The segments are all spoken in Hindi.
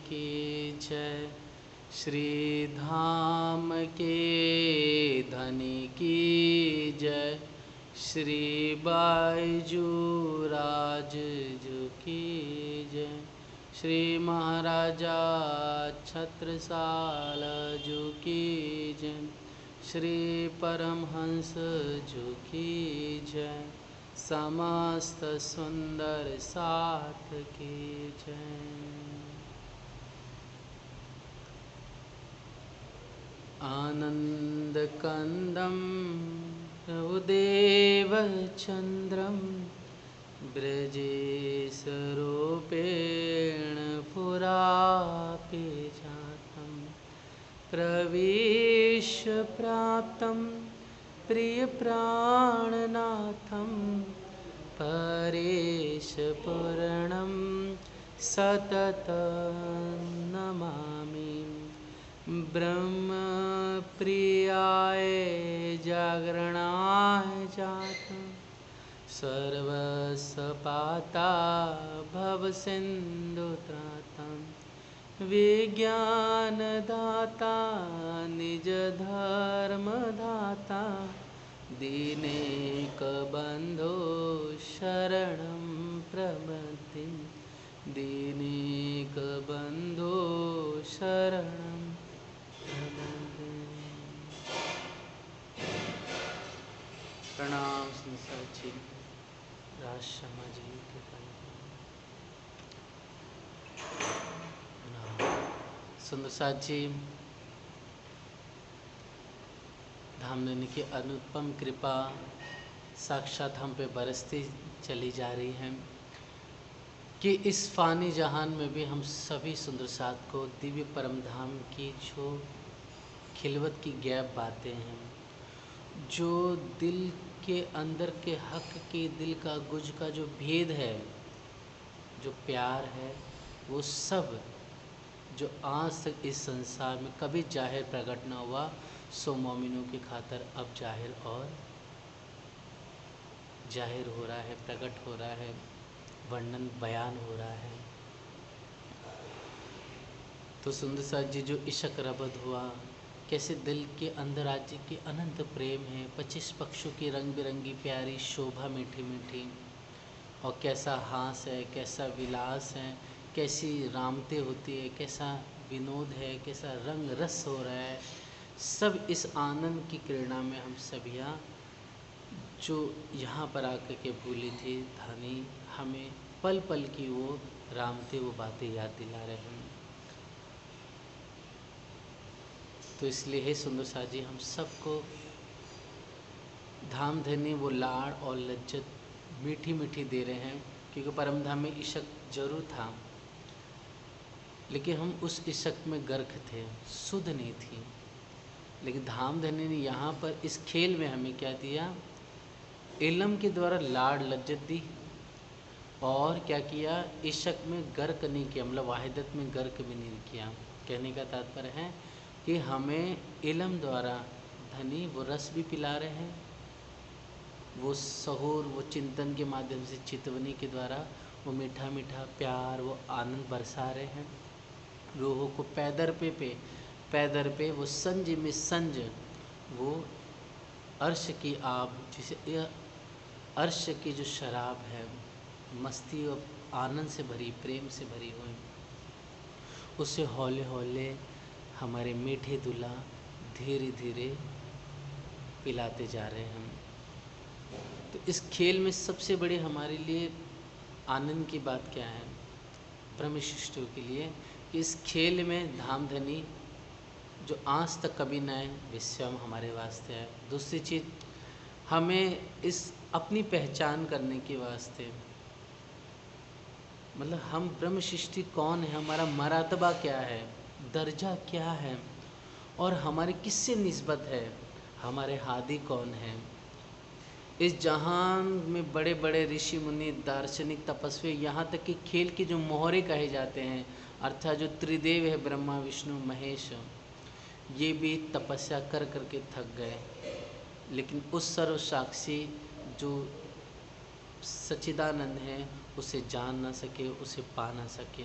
की जय। श्री धाम के धनी की जय। श्री बायजू राज जू की जय। श्री महाराजा छत्रसाल जू की जय। श्री परमहंस जू की जय। समस्त सुंदर साथ की जय। आनन्दकन्दं प्रभुदेवचन्द्रं ब्रजेशरूपेण पुरापि जातं। प्रवेश्य प्राप्तं प्रियप्राणनाथं परेशपूर्णं सततं नमामि। ब्रह्मप्रियाय जागरणाय जातं सर्वसपाता भवसिन्धुत्रातं। विज्ञानदाता निजधर्मदाता दीनैकबन्धो शरणं प्रपद्ये। दीनैकबन्धो शरणं प्रणाम संसार जी, राज शर्मा जी के सुंदर साथ जी। धामधनी की अनुपम कृपा साक्षात हम पे बरसती चली जा रही है कि इस फानी जहान में भी हम सभी सुंदर साथ को दिव्य परम धाम की जो खिलवत की गैप बातें हैं, जो दिल के अंदर के हक के दिल का गुज का जो भेद है, जो प्यार है, वो सब जो आज तक इस संसार में कभी जाहिर प्रकट न हुआ, सो मोमिनों की खातर अब जाहिर और जाहिर हो रहा है, प्रकट हो रहा है, वर्णन बयान हो रहा है। तो सुंदर साथ जी जो इश्क रबद हुआ, कैसे दिल के अंदर आज की अनंत प्रेम है, 25 पक्षों की रंग बिरंगी प्यारी शोभा मीठी मीठी, और कैसा हास है, कैसा विलास है, कैसी रामते होती है, कैसा विनोद है, कैसा रंग रस हो रहा है। सब इस आनंद की प्रेरणा में हम सभियाँ जो यहाँ पर आकर के भूली थी धानी, हमें पल पल की वो रामते वो बातें याद दिला रहे हैं। तो इसलिए हे सुंदर साथ जी, हम सबको धामधनी वो लाड़ और लज्जत मीठी मीठी दे रहे हैं, क्योंकि परम धाम में इश्क जरूर था, लेकिन हम उस इश्क में गर्क थे, सुध नहीं थी। लेकिन धामधनी ने यहाँ पर इस खेल में हमें क्या दिया? इल्म के द्वारा लाड़ लज्जत दी, और क्या किया? इश्क में गर्क नहीं किया, मतलब वाहिदत में गर्क भी नहीं किया। कहने का तात्पर्य है कि हमें इल्म द्वारा धनी वो रस भी पिला रहे हैं, वो सहूर, वो चिंतन के माध्यम से चितवनी के द्वारा वो मीठा मीठा प्यार, वो आनंद बरसा रहे हैं रूहों को। पैदर पे वो संज में संज, वो अर्श की आब, जिसे अर्श की जो शराब है, मस्ती और आनंद से भरी, प्रेम से भरी हुई, उसे हौले हौले हमारे मीठे दूल्हा धीरे धीरे पिलाते जा रहे हैं हम। तो इस खेल में सबसे बड़ी हमारे लिए आनंद की बात क्या है ब्रह्मशिष्टों के लिए, कि इस खेल में धामधनी जो आज तक कभी न आए, विश्वम हमारे वास्ते है। दूसरी चीज़, हमें इस अपनी पहचान करने के वास्ते, मतलब हम ब्रह्मशिष्टि कौन है, हमारा मरातबा क्या है, दर्जा क्या है, और हमारी किससे निस्बत है, हमारे हादी कौन है। इस जहान में बड़े बड़े ऋषि मुनि, दार्शनिक, तपस्वी, यहाँ तक कि खेल के जो मोहरे कहे जाते हैं, अर्थात जो त्रिदेव है ब्रह्मा विष्णु महेश, ये भी तपस्या कर करके थक गए, लेकिन उस सर्व साक्षी जो सच्चिदानंद है उसे जान ना सके, उसे पा ना सके।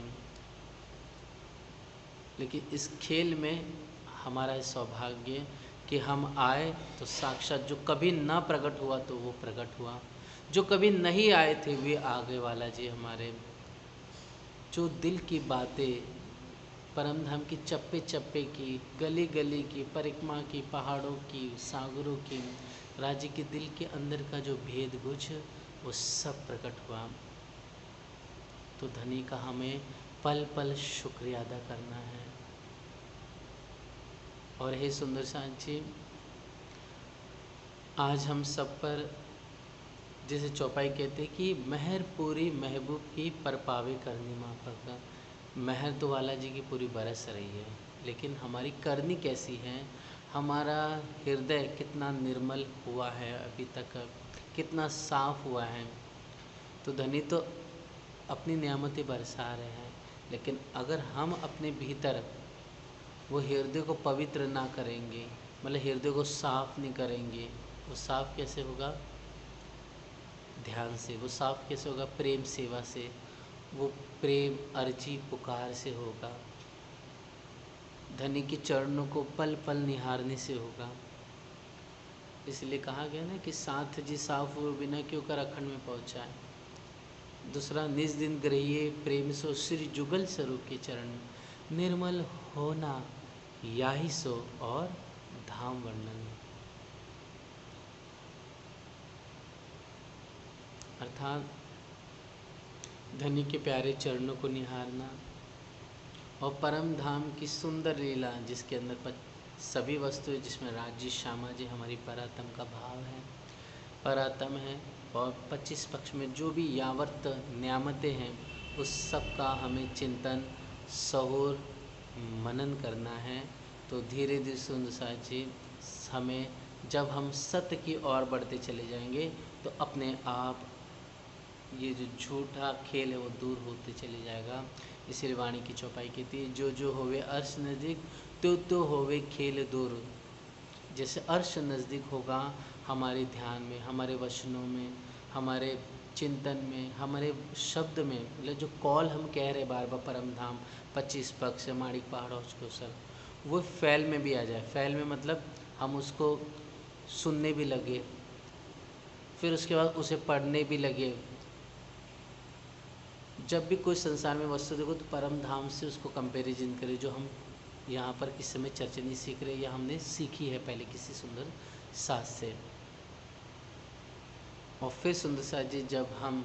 लेकिन इस खेल में हमारा सौभाग्य कि हम आए तो साक्षात जो कभी ना प्रकट हुआ तो वो प्रकट हुआ, जो कभी नहीं आए थे वे आगे वाला जी हमारे, जो दिल की बातें परम धाम की चप्पे चप्पे की, गली गली की, परिक्रमा की, पहाड़ों की, सागरों की, राज्य के दिल के अंदर का जो भेद गुछ वो सब प्रकट हुआ। तो धनी का हमें पल पल शुक्रिया अदा करना है। और हे सुंदर सांची, आज हम सब पर जैसे चौपाई कहते कि मेहर पूरी महबूब की पर पावे करनी माफ़ का, मेहर तो वाला जी की पूरी बरस रही है, लेकिन हमारी करनी कैसी है, हमारा हृदय कितना निर्मल हुआ है अभी तक, कितना साफ हुआ है। तो धनी तो अपनी नियामतें बरसा रहे हैं, लेकिन अगर हम अपने भीतर वो हृदय को पवित्र ना करेंगे, मतलब हृदय को साफ नहीं करेंगे, वो साफ कैसे होगा? ध्यान से। वो साफ कैसे होगा? प्रेम सेवा से, वो प्रेम अर्जी पुकार से होगा, धनी के चरणों को पल पल निहारने से होगा। इसलिए कहा गया ना कि साथ जी साफ हुए बिना क्यों कर अखंड में पहुँचाए। दूसरा, निज दिन ग्रहिए प्रेम सो श्री जुगल स्वरूप के चरण, निर्मल होना याही सो और धाम वर्णन। अर्थात धनी के प्यारे चरणों को निहारना और परम धाम की सुंदर लीला, जिसके अंदर सभी वस्तुएं, जिसमें राज्य श्यामा जी हमारी परात्म का भाव है, परात्म है, और 25 पक्ष में जो भी यावत नियामतें हैं उस सब का हमें चिंतन सहूर मनन करना है। तो धीरे धीरे सुंदर साजी हमें, जब हम सत्य की ओर बढ़ते चले जाएंगे तो अपने आप ये जो झूठा खेल है वो दूर होते चले जाएगा। इसलिए वाणी की चौपाई कहती है, जो जो होवे अर्श नज़दीक तो होवे खेल दूर। जैसे अर्श नज़दीक होगा हमारे ध्यान में, हमारे वचनों में, हमारे चिंतन में, हमारे शब्द में, मतलब जो कॉल हम कह रहे बार बार परम धाम 25 पक्ष माणिक पहाड़ों को सर, वो फैल में भी आ जाए। फैल में मतलब हम उसको सुनने भी लगे, फिर उसके बाद उसे पढ़ने भी लगे। जब भी कोई संसार में वस्तु देखो तो परम धाम से उसको कंपैरिजन करें, जो हम यहाँ पर इस समय चर्चा नहीं सीख रहे, या हमने सीखी है पहले किसी सुंदर साथ से। और फिर सुंदर साथ जी जब हम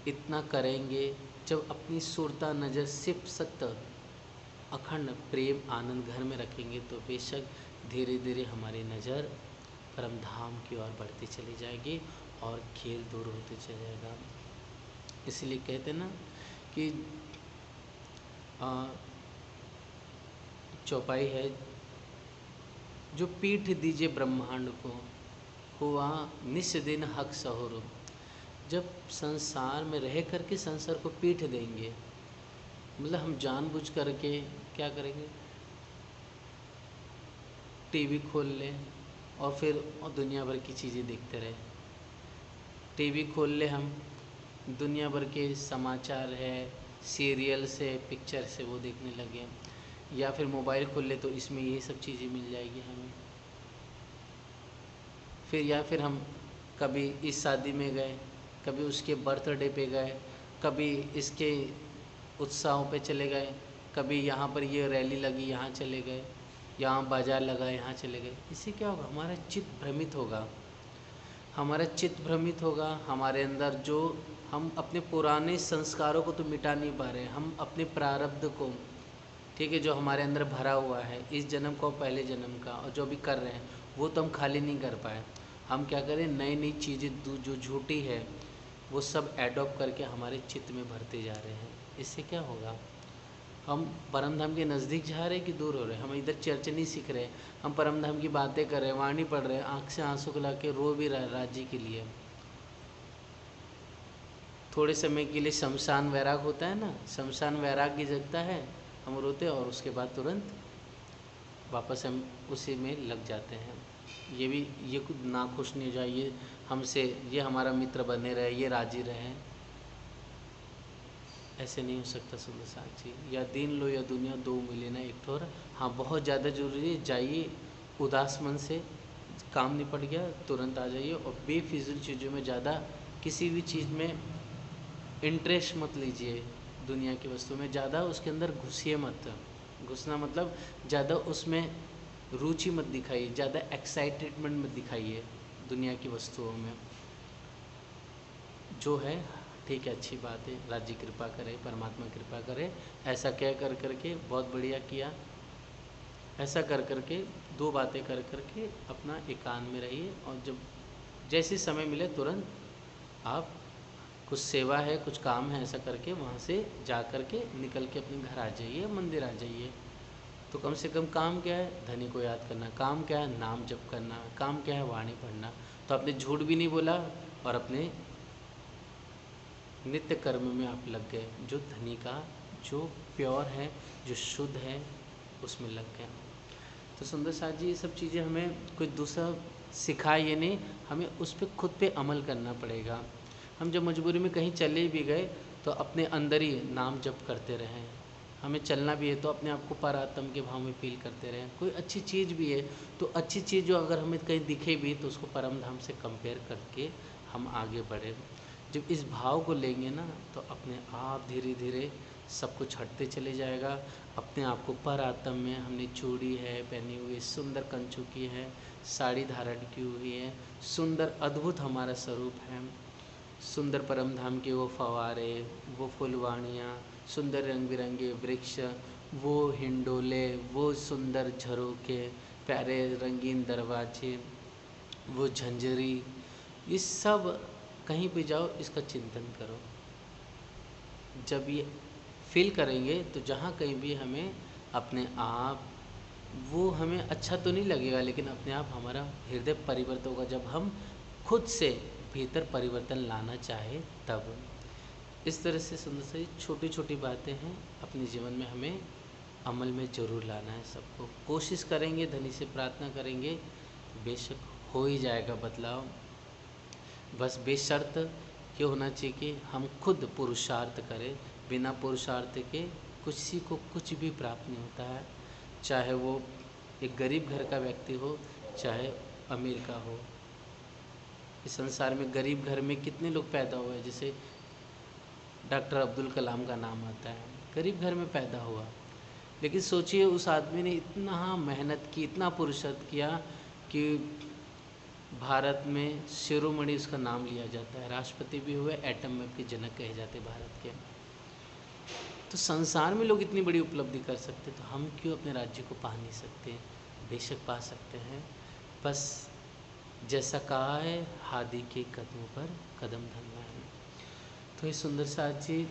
इतना करेंगे, जब अपनी सुरता नज़र सिर्फ सत्य अखंड प्रेम आनंद घर में रखेंगे, तो बेशक धीरे धीरे हमारी नज़र परम धाम की ओर बढ़ती चली जाएगी और खेल दूर होते चला जाएगा। इसलिए कहते ना कि चौपाई है, जो पीठ दीजिए ब्रह्मांड को हुआ निस दिन हक सहुर। जब संसार में रह करके संसार को पीठ देंगे, मतलब हम जानबूझ करके क्या करेंगे, टीवी खोल लें और फिर दुनिया भर की चीज़ें देखते रहे। टीवी खोल ले, हम दुनिया भर के समाचार है, सीरियल से, पिक्चर से वो देखने लगे, या फिर मोबाइल खोल ले तो इसमें ये सब चीज़ें मिल जाएगी हमें। फिर या फिर हम कभी इस शादी में गए, कभी उसके बर्थडे पे गए, कभी इसके उत्सवों पे चले गए, कभी यहाँ पर ये रैली लगी यहाँ चले गए, यहाँ बाज़ार लगा यहाँ चले गए। इससे क्या होगा? हमारा चित्त भ्रमित होगा, हमारा चित्त भ्रमित होगा। हमारे अंदर जो हम अपने पुराने संस्कारों को तो मिटा नहीं पा रहे, हम अपने प्रारब्ध को, ठीक है, जो हमारे अंदर भरा हुआ है इस जन्म को पहले जन्म का, और जो भी कर रहे हैं वो तो हम खाली नहीं कर पाए। हम क्या करें, नई नई चीज़ें जो झूठी है वो सब एडॉप्ट करके हमारे चित्त में भरते जा रहे हैं। इससे क्या होगा? हम परम धाम के नज़दीक जा रहे हैं कि दूर हो रहे हैं? हम इधर चर्चा नहीं सीख रहे, हम परम धाम की बातें कर रहे हैं, वाणी पढ़ रहे हैं, आँख से आंसू खिला के रो भी रहे राज्य के लिए। थोड़े समय के लिए शमशान वैराग होता है ना, शमशान वैराग्य जगता है, हम रोते और उसके बाद तुरंत वापस हम उसी में लग जाते हैं। ये कुछ नाखुश नहीं हो जाए, ये हमसे, ये हमारा मित्र बने रहे, ये राजी रहे। ऐसे नहीं हो सकता सुंदर साथ जी। या दिन लो या दुनिया दो मिले ना एक ठोर। हाँ, बहुत ज़्यादा ज़रूरी है, जाइए उदास मन से, काम निपट गया तुरंत आ जाइए, और बेफिजूल चीज़ों में ज़्यादा किसी भी चीज़ में इंटरेस्ट मत लीजिए। दुनिया की वस्तु में ज़्यादा उसके अंदर घुसिए मत। घुसना मतलब ज़्यादा उसमें रुचि मत दिखाइए, ज़्यादा एक्साइटेडमेंट मत दिखाइए दुनिया की वस्तुओं में। जो है ठीक है, अच्छी बात है, राज्य कृपा करे, परमात्मा कृपा करे। ऐसा कह कर करके बहुत बढ़िया किया। ऐसा कर करके दो बातें कर करके अपना एकांत में रहिए, और जब जैसे समय मिले तुरंत आप कुछ सेवा है, कुछ काम है, ऐसा करके वहाँ से जा कर के निकल के अपने घर आ जाइए, मंदिर आ जाइए। तो कम से कम काम क्या है? धनी को याद करना। काम क्या है? नाम जप करना। काम क्या है? वाणी पढ़ना। तो आपने झूठ भी नहीं बोला और अपने नित्य कर्म में आप लग गए, जो धनी का जो प्योर है, जो शुद्ध है, उसमें लग गए। तो सुंदर साथ जी, ये सब चीज़ें हमें कोई दूसरा सिखाए ये नहीं, हमें उस पर खुद पे अमल करना पड़ेगा। हम जब मजबूरी में कहीं चले भी गए तो अपने अंदर ही नाम जप करते रहें। हमें चलना भी है तो अपने आप को परात्म के भाव में फील करते रहें। कोई अच्छी चीज़ भी है तो अच्छी चीज़ जो अगर हमें कहीं दिखे भी तो उसको परम धाम से कंपेयर करके हम आगे बढ़ें। जब इस भाव को लेंगे ना तो अपने आप धीरे धीरे सब कुछ हटते चले जाएगा। अपने आप को पर आत्म में, हमने चूड़ी है पहनी हुई, सुंदर कंचू की है, साड़ी धारण की हुई है, सुंदर अद्भुत हमारा स्वरूप है। सुंदर परम धाम के वो फवारे, वो फुलवाणियाँ, सुंदर रंग बिरंगे वृक्ष, वो हिंडोले, वो सुंदर झरोके, प्यारे रंगीन दरवाजे, वो झंझरी, ये सब कहीं भी जाओ इसका चिंतन करो। जब ये फील करेंगे तो जहाँ कहीं भी हमें अपने आप, वो हमें अच्छा तो नहीं लगेगा लेकिन अपने आप हमारा हृदय परिवर्तन होगा जब हम खुद से भीतर परिवर्तन लाना चाहे तब। इस तरह से सुंदर से छोटी छोटी बातें हैं, अपने जीवन में हमें अमल में ज़रूर लाना है। सबको कोशिश करेंगे, धनी से प्रार्थना करेंगे, बेशक हो ही जाएगा बदलाव। बस बेशर्त ये होना चाहिए कि हम खुद पुरुषार्थ करें। बिना पुरुषार्थ के किसी को कुछ भी प्राप्त नहीं होता है, चाहे वो एक गरीब घर का व्यक्ति हो, चाहे अमीर का हो। इस संसार में गरीब घर में कितने लोग पैदा हुए, जैसे डॉक्टर अब्दुल कलाम का नाम आता है, गरीब घर में पैदा हुआ, लेकिन सोचिए उस आदमी ने इतना मेहनत की, इतना पुरुषार्थ किया कि भारत में शिरोमणि उसका नाम लिया जाता है, राष्ट्रपति भी हुए, एटम बम के जनक कहे जाते भारत के। तो संसार में लोग इतनी बड़ी उपलब्धि कर सकते, तो हम क्यों अपने राज्य को पा नहीं सकते? बेशक पा सकते हैं, बस जैसा कहा है, हादी के कदमों पर कदम धरना है। तो इस सुंदर साथ जी,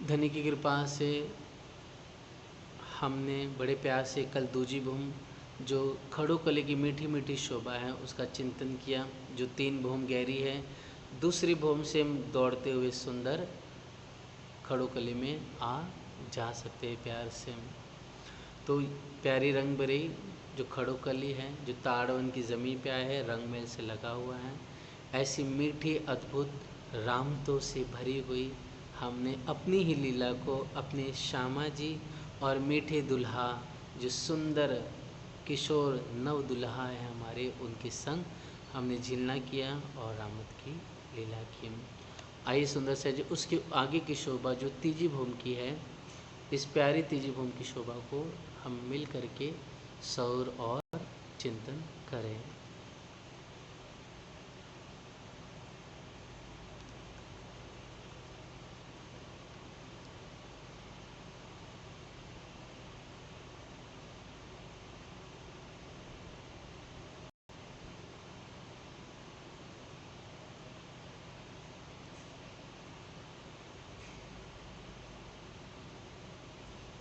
धनी की कृपा से हमने बड़े प्यार से कल दूजी भूम जो खड़ोकली की मीठी मीठी शोभा है उसका चिंतन किया, जो 3 भूम गहरी है। दूसरी भूम से हम दौड़ते हुए सुंदर खड़ोकली में आ जा सकते हैं प्यार से। तो प्यारी रंग भरी जो खड़ोकली है, जो ताड़वन की ज़मीन पे आया है, रंग मेल से लगा हुआ है, ऐसी मीठी अद्भुत रामतों से भरी हुई हमने अपनी ही लीला को अपने श्यामा जी और मीठे दुल्हा जो सुंदर किशोर नव दुल्हा है हमारे, उनके संग हमने झीलना किया और रामत की लीला की। आइए सुंदर से जी उसके आगे की शोभा जो तीजी भूमि की है, इस प्यारी तीजी भूमि की शोभा को हम मिल करके सौर और चिंतन करें।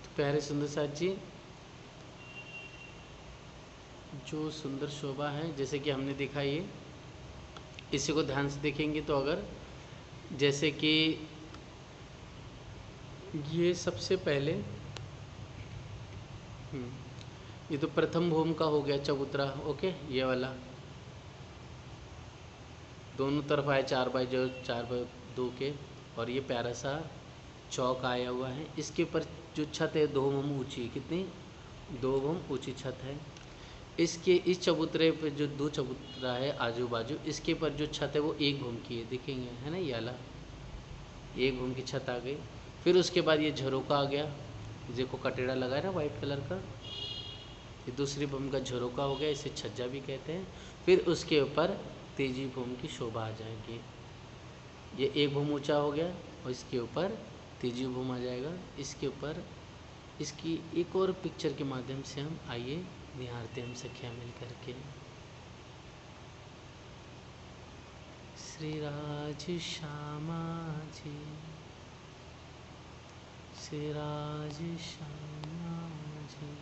तो प्यारे सुंदर साथ जी, जो सुंदर शोभा है जैसे कि हमने देखा, ये इसी को ध्यान से देखेंगे तो अगर जैसे कि ये सबसे पहले ये तो प्रथम भूमि का हो गया चबूतरा, ओके, ये वाला दोनों तरफ आए 4 बाई 4 बाई 2 के, और ये प्यारा सा चौक आया हुआ है। इसके ऊपर जो छत है 2 भूम ऊंची, कितनी 2 भूम ऊंची छत है। इसके इस चबूतरे पे जो 2 चबूतरा है आजू बाजू, इसके ऊपर जो छत है वो 1 भूम की है, दिखेंगे है ना, ये वाला 1 भूम की छत आ गई। फिर उसके बाद ये झरोका आ गया, देखो कटेड़ा लगा है ना वाइट कलर का, ये दूसरी भूम का झरोका हो गया, इसे छज्जा भी कहते हैं। फिर उसके ऊपर तीजी भूम की शोभा आ जाएगी, ये 1 भूम ऊंचा हो गया और इसके ऊपर तीजी भूम आ जाएगा। इसके ऊपर इसकी एक और पिक्चर के माध्यम से हम आइए निहारते हम सखिया मिल करके। श्री राज श्यामा जी, श्री राज श्यामा जी,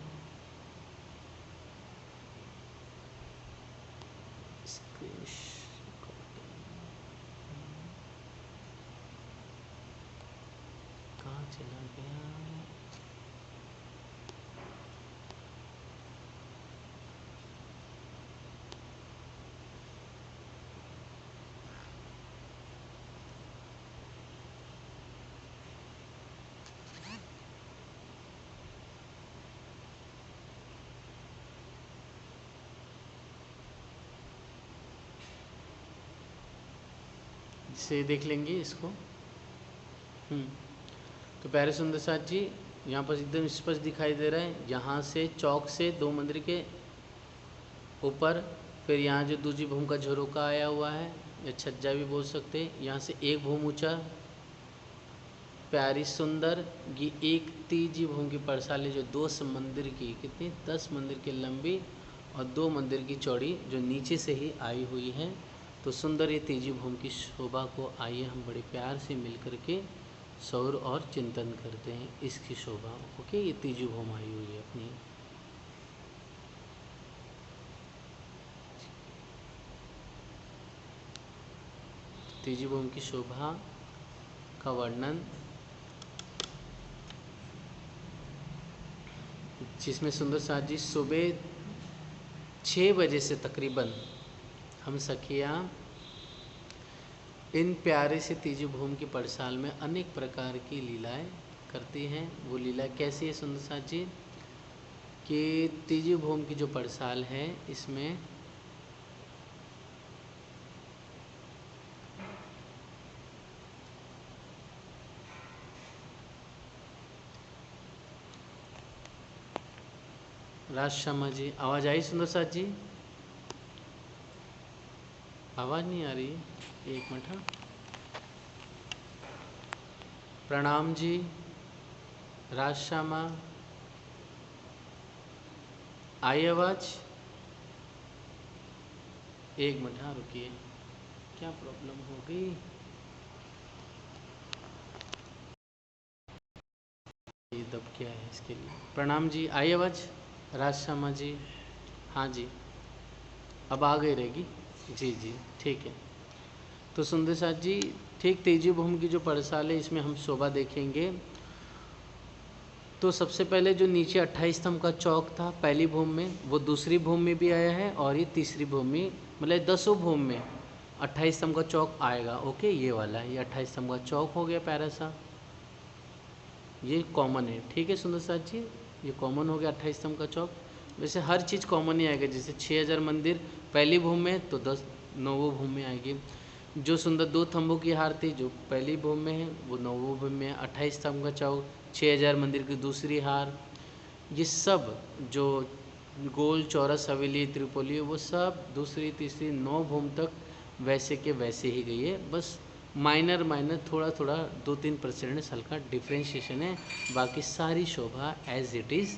कहाँ चला गया? से देख लेंगे इसको। तो प्यारे सुंदर साथ जी, यहाँ पर एकदम स्पष्ट दिखाई दे रहा है, यहाँ से चौक से 2 मंदिर के ऊपर, फिर यहाँ जो दूसरी भूम का झरोका आया हुआ है या छज्जा भी बोल सकते हैं, यहाँ से 1 भूम ऊंचा प्यारी सुंदर ये एक तीजी भूम की परसाली जो 2 मंदिर की, कितनी 10 मंदिर की लंबी और 2 मंदिर की चौड़ी जो नीचे से ही आई हुई है। तो सुंदर ये तीजी भूम की शोभा को आइए हम बड़े प्यार से मिल कर के सौर और चिंतन करते हैं इसकी शोभा। ओके, ये तीजी भूम आई हुई है अपनी। तीजी भूम की शोभा का वर्णन, जिसमें सुंदर साथ जी सुबह 6 बजे से तकरीबन हम सखियाँ इन प्यारे से तीजी भूम की परसाल में अनेक प्रकार की लीलाएं करती हैं। वो लीला कैसी है सुंदर साथ जी कि तीजी भूम की जो परसाल है इसमें राज शर्मा जी, आवाज़ आई सुंदर साथ जी? आवाज़ नहीं आ रही, एक मिनट। हाँ, प्रणाम जी, राज शर्मा, आई आवाज़? एक मिनट, हाँ रुकिए, क्या प्रॉब्लम हो गई? ये दब क्या है इसके लिए। प्रणाम जी, आई आवाज़? राज शर्मा जी, हाँ जी, अब आ गई रहेगी जी जी, ठीक है। तो सुंदर साथ जी, ठीक तीजी भूम की जो परसाल है इसमें हम शोभा देखेंगे। तो सबसे पहले जो नीचे 28 स्तंभ का चौक था पहली भूम में, वो दूसरी भूम में भी आया है और ये तीसरी भूम में, मतलब 10 भूम में 28 स्तंभ का चौक आएगा। ओके, ये वाला है, ये 28 स्तंभ का चौक हो गया प्यारा सा, ये कॉमन है। ठीक है सुंदर साथ जी, ये कॉमन हो गया 28 स्तंभ का चौक। वैसे हर चीज़ कॉमन ही आएगा, जैसे 6000 मंदिर पहली भूम में तो 9 भूम में आएगी। जो सुंदर 2 थंबों की हार थी जो पहली भूम में है वो 9 भूम में है। 28 स्तंभ का चौक, 6000 मंदिर की दूसरी हार, ये सब जो गोल चौरस हवेली त्रिपोली वो सब दूसरी तीसरी 9 भूम तक वैसे के वैसे ही गई है। बस माइनर थोड़ा थोड़ा 2-3% हल्का डिफ्रेंशिएशन है, बाकी सारी शोभा एज इट इज़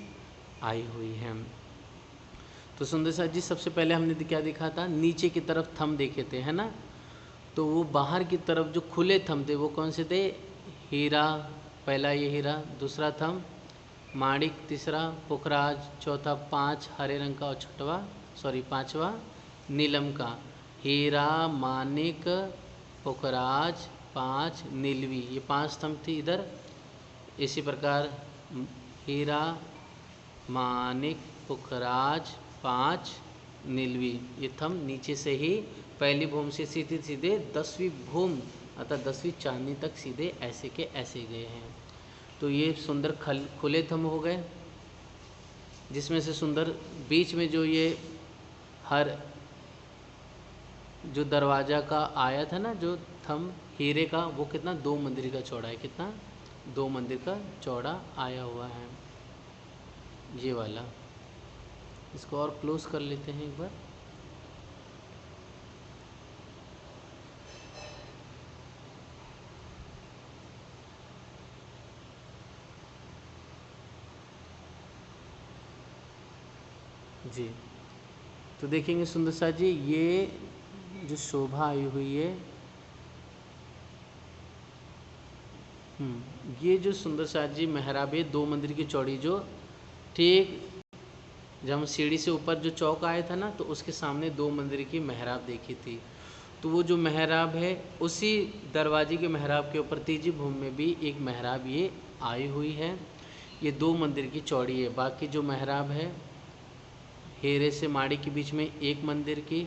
आई हुई है। तो सुंदर साथ जी, सबसे पहले हमने क्या देखा था, नीचे की तरफ थंब देखे थे, है ना। तो वो बाहर की तरफ जो खुले थंब थे वो कौन से थे, हीरा, पहला ये हीरा, दूसरा थंब माणिक, तीसरा पुखराज, चौथा 5 हरे रंग का और पांचवा नीलम का। हीरा, माणिक, पुखराज, 5 नीलवी, ये 5 स्तंभ थी इधर। इसी प्रकार हीरा, माणिक, पुखराज, 5 नीलवी, ये थंब नीचे से ही पहली भूम से सीधे 10वीं भूम अतः 10वीं चांदनी तक सीधे ऐसे के ऐसे गए हैं। तो ये सुंदर खुले थंब हो गए, जिसमें से सुंदर बीच में जो ये हर जो दरवाज़ा का आया था ना, जो थंब हीरे का, वो कितना 2 मंदिर का चौड़ा है, कितना 2 मंदिर का चौड़ा आया हुआ है ये वाला। इसको और क्लोज कर लेते हैं एक बार। जी, तो देखेंगे सुंदर सा जी, ये जो शोभा आई हुई है, ये जो सुंदर सा जी मेहराब है 2 मंदिर की चौड़ी, जो ठीक जब हम सीढ़ी से ऊपर जो चौक आया था ना, तो उसके सामने 2 मंदिर की मेहराब देखी थी। तो वो जो मेहराब है, उसी दरवाजे के मेहराब के ऊपर तीजी भूमि में भी एक मेहराब ये आई हुई है। ये 2 मंदिर की चौड़ी है। बाकी जो मेहराब है हेरे से माड़िक के बीच में 1 मंदिर की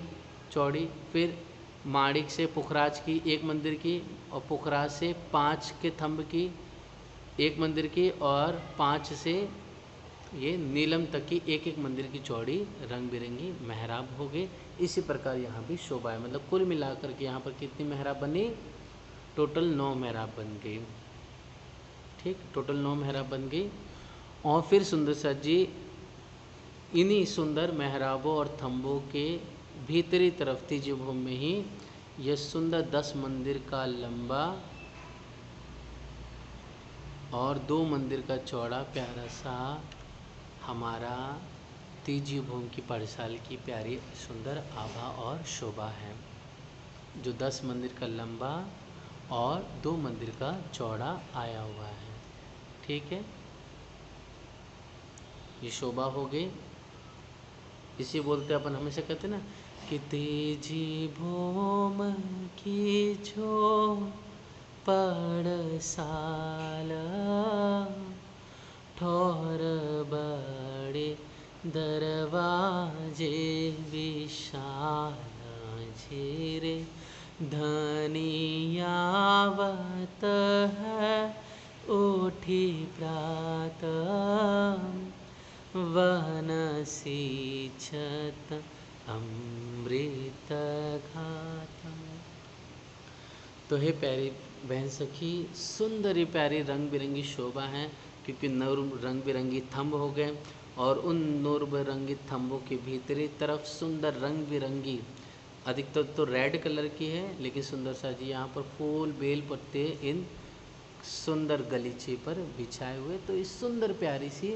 चौड़ी, फिर माड़िक से पुखराज की 1 मंदिर की, और पुखराज से 5 के थंब की 1 मंदिर की, और 5 से ये नीलम तक की 1-1 मंदिर की चौड़ी रंग बिरंगी मेहराब हो गई। इसी प्रकार यहाँ भी शोभा है। मतलब कुल मिलाकर के यहाँ पर कितनी मेहराब बनी? टोटल 9 मेहराब बन गई। ठीक, टोटल 9 मेहराब बन गई। और फिर सुंदर सा जी इन्हीं सुंदर मेहराबों और थंबों के भीतरी तरफ तीजी भूमि में ही यह सुंदर 10 मंदिर का लंबा और 2 मंदिर का चौड़ा प्यारा सा हमारा तीजी भूमि की पाठशाला की प्यारी सुंदर आभा और शोभा है, जो 10 मंदिर का लंबा और 2 मंदिर का चौड़ा आया हुआ है। ठीक है, ये शोभा हो गई। इसी बोलते अपन हमेशा कहते ना कि तीजी भूमि की जो पाठशाला ठोर बड़े दरवाजे विशाल झीरे धनियावत है उठी प्रातः वन सींचत अमृत घातम। तो हे प्यारी बहन सखी, सुंदर ही प्यारी रंग बिरंगी शोभा है, क्योंकि नूर रंग बिरंगी थंब हो गए, और उन नूर बिरंगी थंबों के भीतरी तरफ सुंदर रंग बिरंगी, अधिकतर तो रेड कलर की है, लेकिन सुंदर सा जी यहाँ पर फूल बेल पत्ते इन सुंदर गलीचे पर बिछाए हुए। तो इस सुंदर प्यारी सी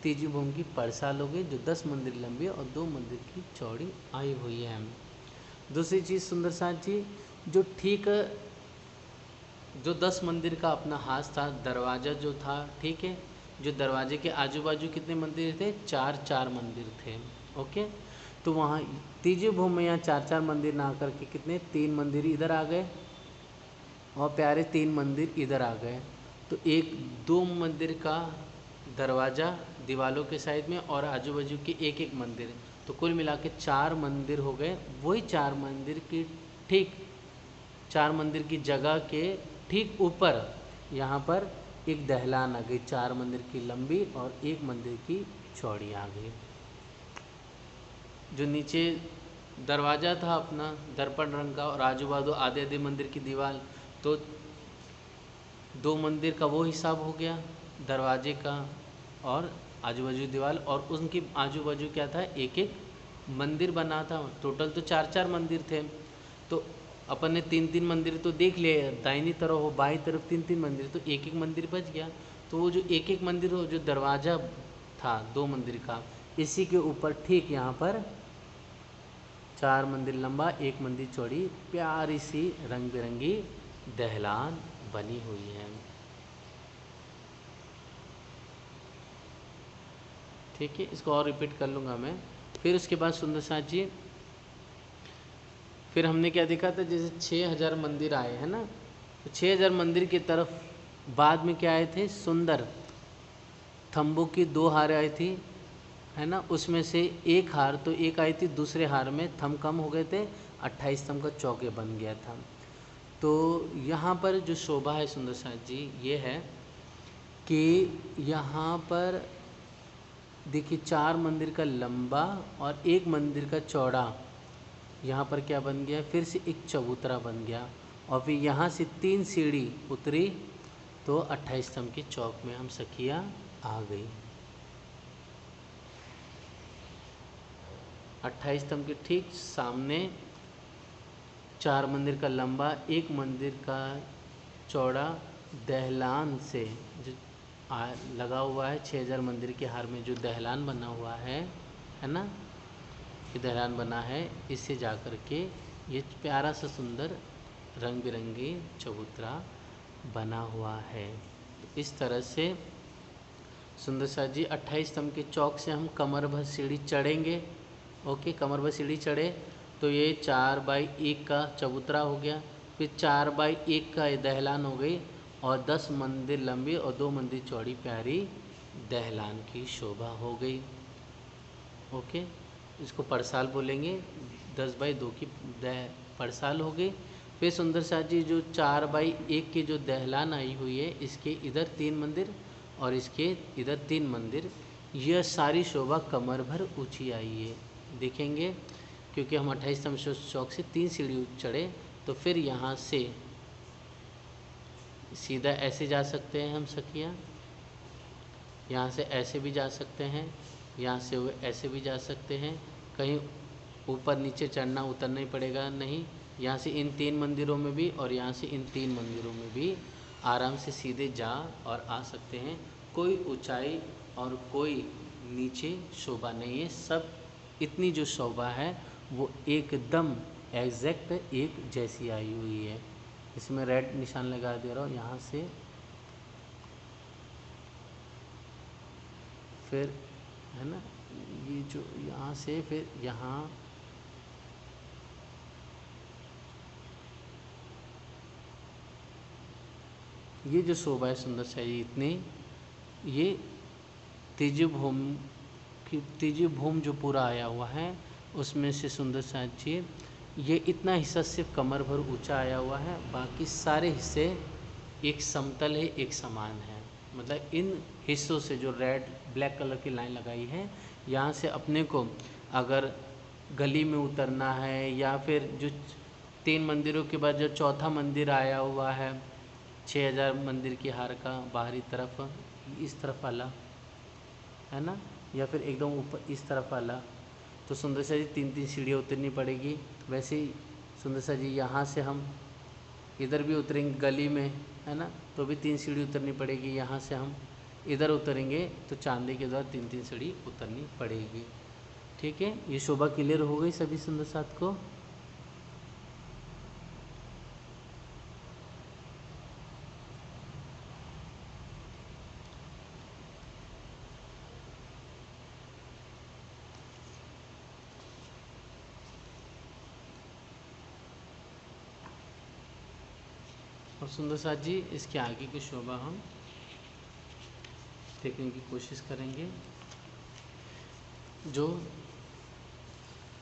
तीजी भूमि की पाठशाला हो गई, जो 10 मंदिर लंबी और 2 मंदिर की चौड़ी आई हुई है। दूसरी चीज़ सुंदर सा जी, जो ठीक जो 10 मंदिर का अपना हाथ था, दरवाज़ा जो था, ठीक है, जो दरवाजे के आजू बाजू कितने मंदिर थे? 4-4 मंदिर थे। ओके, तो वहाँ तीजी भूमि में यहाँ 4-4 मंदिर ना आकर के कितने 3 मंदिर इधर आ गए, और प्यारे 3 मंदिर इधर आ गए। तो 1-2 मंदिर का दरवाज़ा दीवालों के साइड में, और आजू बाजू के 1-1 मंदिर, तो कुल मिला के 4 मंदिर हो गए। वही 4 मंदिर की ठीक 4 मंदिर की जगह के ठीक ऊपर यहाँ पर एक दहलान आ गई, 4 मंदिर की लंबी और 1 मंदिर की चौड़ी आ गई। जो नीचे दरवाज़ा था अपना दर्पण रंग का, और आजू बाजू आधे आधे मंदिर की दीवार, तो 2 मंदिर का वो हिसाब हो गया दरवाजे का और आजू बाजू दीवार, और उनकी आजू बाजू क्या था? 1-1 मंदिर बना था। टोटल तो 4-4 मंदिर थे। तो अपन ने 3-3 मंदिर तो देख लिए, दाहिनी तरफ हो बाईं तरफ 3-3 मंदिर, तो 1-1 मंदिर बच गया। तो वो जो 1-1 मंदिर हो, जो दरवाज़ा था 2 मंदिर का, इसी के ऊपर ठीक यहाँ पर 4 मंदिर लंबा 1 मंदिर चौड़ी प्यारी सी रंग बिरंगी दहलान बनी हुई है। ठीक है, इसको और रिपीट कर लूँगा मैं। फिर उसके बाद सुंदर सा जी, फिर हमने क्या देखा था? जैसे 6000 मंदिर आए हैं ना, तो 6000 मंदिर की तरफ बाद में क्या आए थे? सुंदर थंबों की 2 हार आई थी, है ना। उसमें से एक हार तो एक आई थी, दूसरे हार में थंब कम हो गए थे, 28 थंब का चौके बन गया था। तो यहाँ पर जो शोभा है सुंदर साथ जी ये है कि यहाँ पर देखिए 4 मंदिर का लंबा और 1 मंदिर का चौड़ा, यहाँ पर क्या बन गया, फिर से एक चबूतरा बन गया और फिर यहाँ से 3 सीढ़ी उतरी तो 28 स्तंभ के चौक में हम सखिया आ गई। 28 स्तंभ के ठीक सामने 4 मंदिर का लंबा, 1 मंदिर का चौड़ा दहलान से जो लगा हुआ है 6000 मंदिर के हार में जो दहलान बना हुआ है ना, ये दहलान बना है, इससे जा कर के ये प्यारा सा सुंदर रंग बिरंगी चबूतरा बना हुआ है। इस तरह से सुंदर साथ जी 28 स्तंभ के चौक से हम कमर भर सीढ़ी चढ़ेंगे। ओके, कमर भर सीढ़ी चढ़े तो ये 4x1 का चबूतरा हो गया, फिर 4x1 का दहलान हो गई और 10 मंदिर लंबी और 2 मंदिर चौड़ी प्यारी दहलान की शोभा हो गई। ओके, इसको पड़साल बोलेंगे, 10x2 की पड़साल हो गई। फिर सुंदर साथ जी जो 4x1 की जो दहलान आई हुई है, इसके इधर 3 मंदिर और इसके इधर 3 मंदिर, यह सारी शोभा कमर भर ऊंची आई है। देखेंगे क्योंकि हम 28 स्तंभ चौक से 3 सीढ़ी चढ़े तो फिर यहाँ से सीधा ऐसे जा सकते हैं हम सखिया, यहाँ से ऐसे भी जा सकते हैं, यहाँ से ऐसे भी जा सकते हैं, कहीं ऊपर नीचे चढ़ना उतरना ही पड़ेगा नहीं। यहाँ से इन 3 मंदिरों में भी और यहाँ से इन 3 मंदिरों में भी आराम से सीधे जा और आ सकते हैं। कोई ऊंचाई और कोई नीचे शोभा नहीं है, सब इतनी जो शोभा है वो एकदम एग्जैक्ट एक जैसी आई हुई है। इसमें रेड निशान लगा दे रहा हूँ यहाँ से, फिर है ना, ये जो यहाँ से फिर यहाँ ये जो शोभा है सुंदर सा इतनी, ये तीजी भूम जो पूरा आया हुआ है उसमें से सुंदर सा चीज ये इतना हिस्सा सिर्फ कमर भर ऊंचा आया हुआ है, बाकी सारे हिस्से एक समतल है, एक समान है। मतलब इन हिस्सों से जो रेड ब्लैक कलर की लाइन लगाई है, यहाँ से अपने को अगर गली में उतरना है या फिर जो 3 मंदिरों के बाद जो चौथा मंदिर आया हुआ है 6000 मंदिर की हार का बाहरी तरफ, इस तरफ वाला है ना, या फिर एकदम ऊपर इस तरफ वाला, तो सुंदर सा जी 3-3 सीढ़ियाँ उतरनी पड़ेगी। वैसे ही सुंदर सा जी यहाँ से हम इधर भी उतरेंगे गली में है ना, तो भी 3 सीढ़ी उतरनी पड़ेगी। यहाँ से हम इधर उतरेंगे तो चांदी के द्वारा 3-3 सीढ़ी उतरनी पड़ेगी। ठीक है, ये शोभा क्लियर हो गई सभी सुंदर साथ को। और सुंदर साथ जी इसके आगे की शोभा हम देखने की कोशिश करेंगे। जो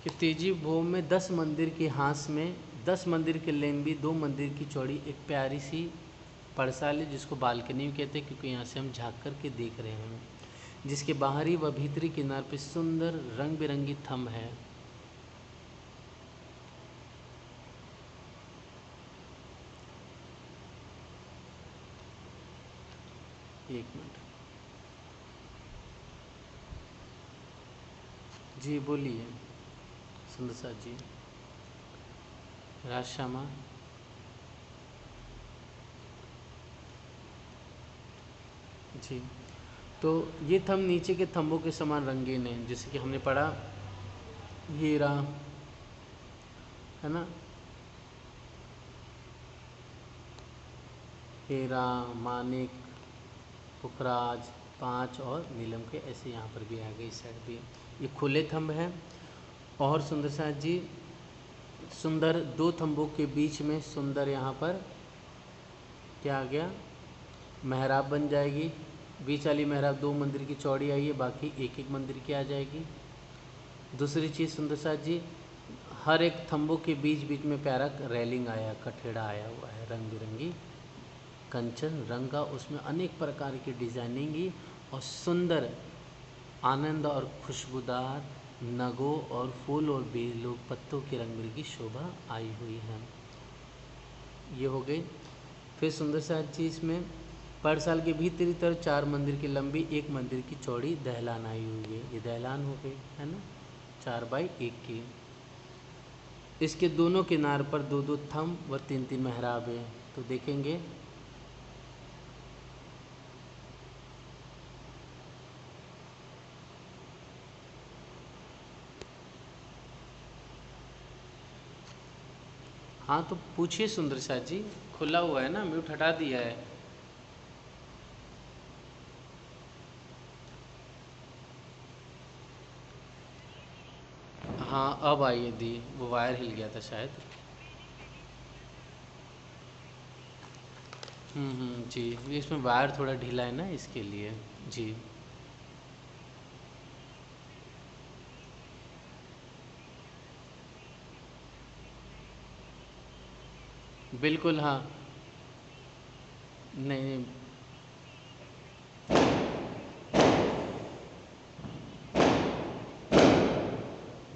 कि तेजी भूम में 10 मंदिर के हांस में 10 मंदिर के लंबी 2 मंदिर की चौड़ी एक प्यारी सी पड़साल है, जिसको बालकनी भी कहते हैं क्योंकि यहाँ से हम झाँक कर के देख रहे हैं, जिसके बाहरी व भीतरी किनार पे सुंदर रंग बिरंगी थंब है। एक मिनट जी, बोलिए सुंदर साथ जी। राजश्यामा जी, तो ये थंब नीचे के थंबों के समान रंगीन है, जैसे कि हमने पढ़ा हीरा है ना, हीरा, मानिक, पुखराज, 5 और नीलम के ऐसे यहाँ पर भी आ गए, इस साइड भी ये खुले थंब हैं। और सुंदर साथ जी सुंदर 2 थंबों के बीच में सुंदर यहाँ पर क्या आ गया, मेहराब बन जाएगी। बीच वाली मेहराब 2 मंदिर की चौड़ी आई है, बाकी एक एक मंदिर की आ जाएगी। दूसरी चीज़ सुंदर साथ जी हर एक थंबों के बीच बीच में प्यारा रेलिंग आया, कठेड़ा आया हुआ है, रंग बिरंगी कंचन रंग का, उसमें अनेक प्रकार की डिजाइनिंग और सुंदर आनंद और खुशबूदार नगों और फूल और बेलों पत्तों की रंग बिरंगी शोभा आई हुई है। ये हो गई। फिर सुंदर सा चीज़ में पर्णशाल के भीतरी तरफ 4 मंदिर की लंबी, 1 मंदिर की चौड़ी दहलान आई हुई है। ये दहलान हो गई है ना, 4 बाई 1 की। इसके दोनों किनार पर 2-2 थंब व 3-3 मेहराब है। तो देखेंगे हाँ, तो पूछिए सुंदर शाह जी, खुला हुआ है ना, म्यूट हटा दिया है। हाँ अब आई दी, वो वायर हिल गया था शायद। जी, इसमें वायर थोड़ा ढीला है ना, इसके लिए। जी बिल्कुल। हाँ नहीं नहीं,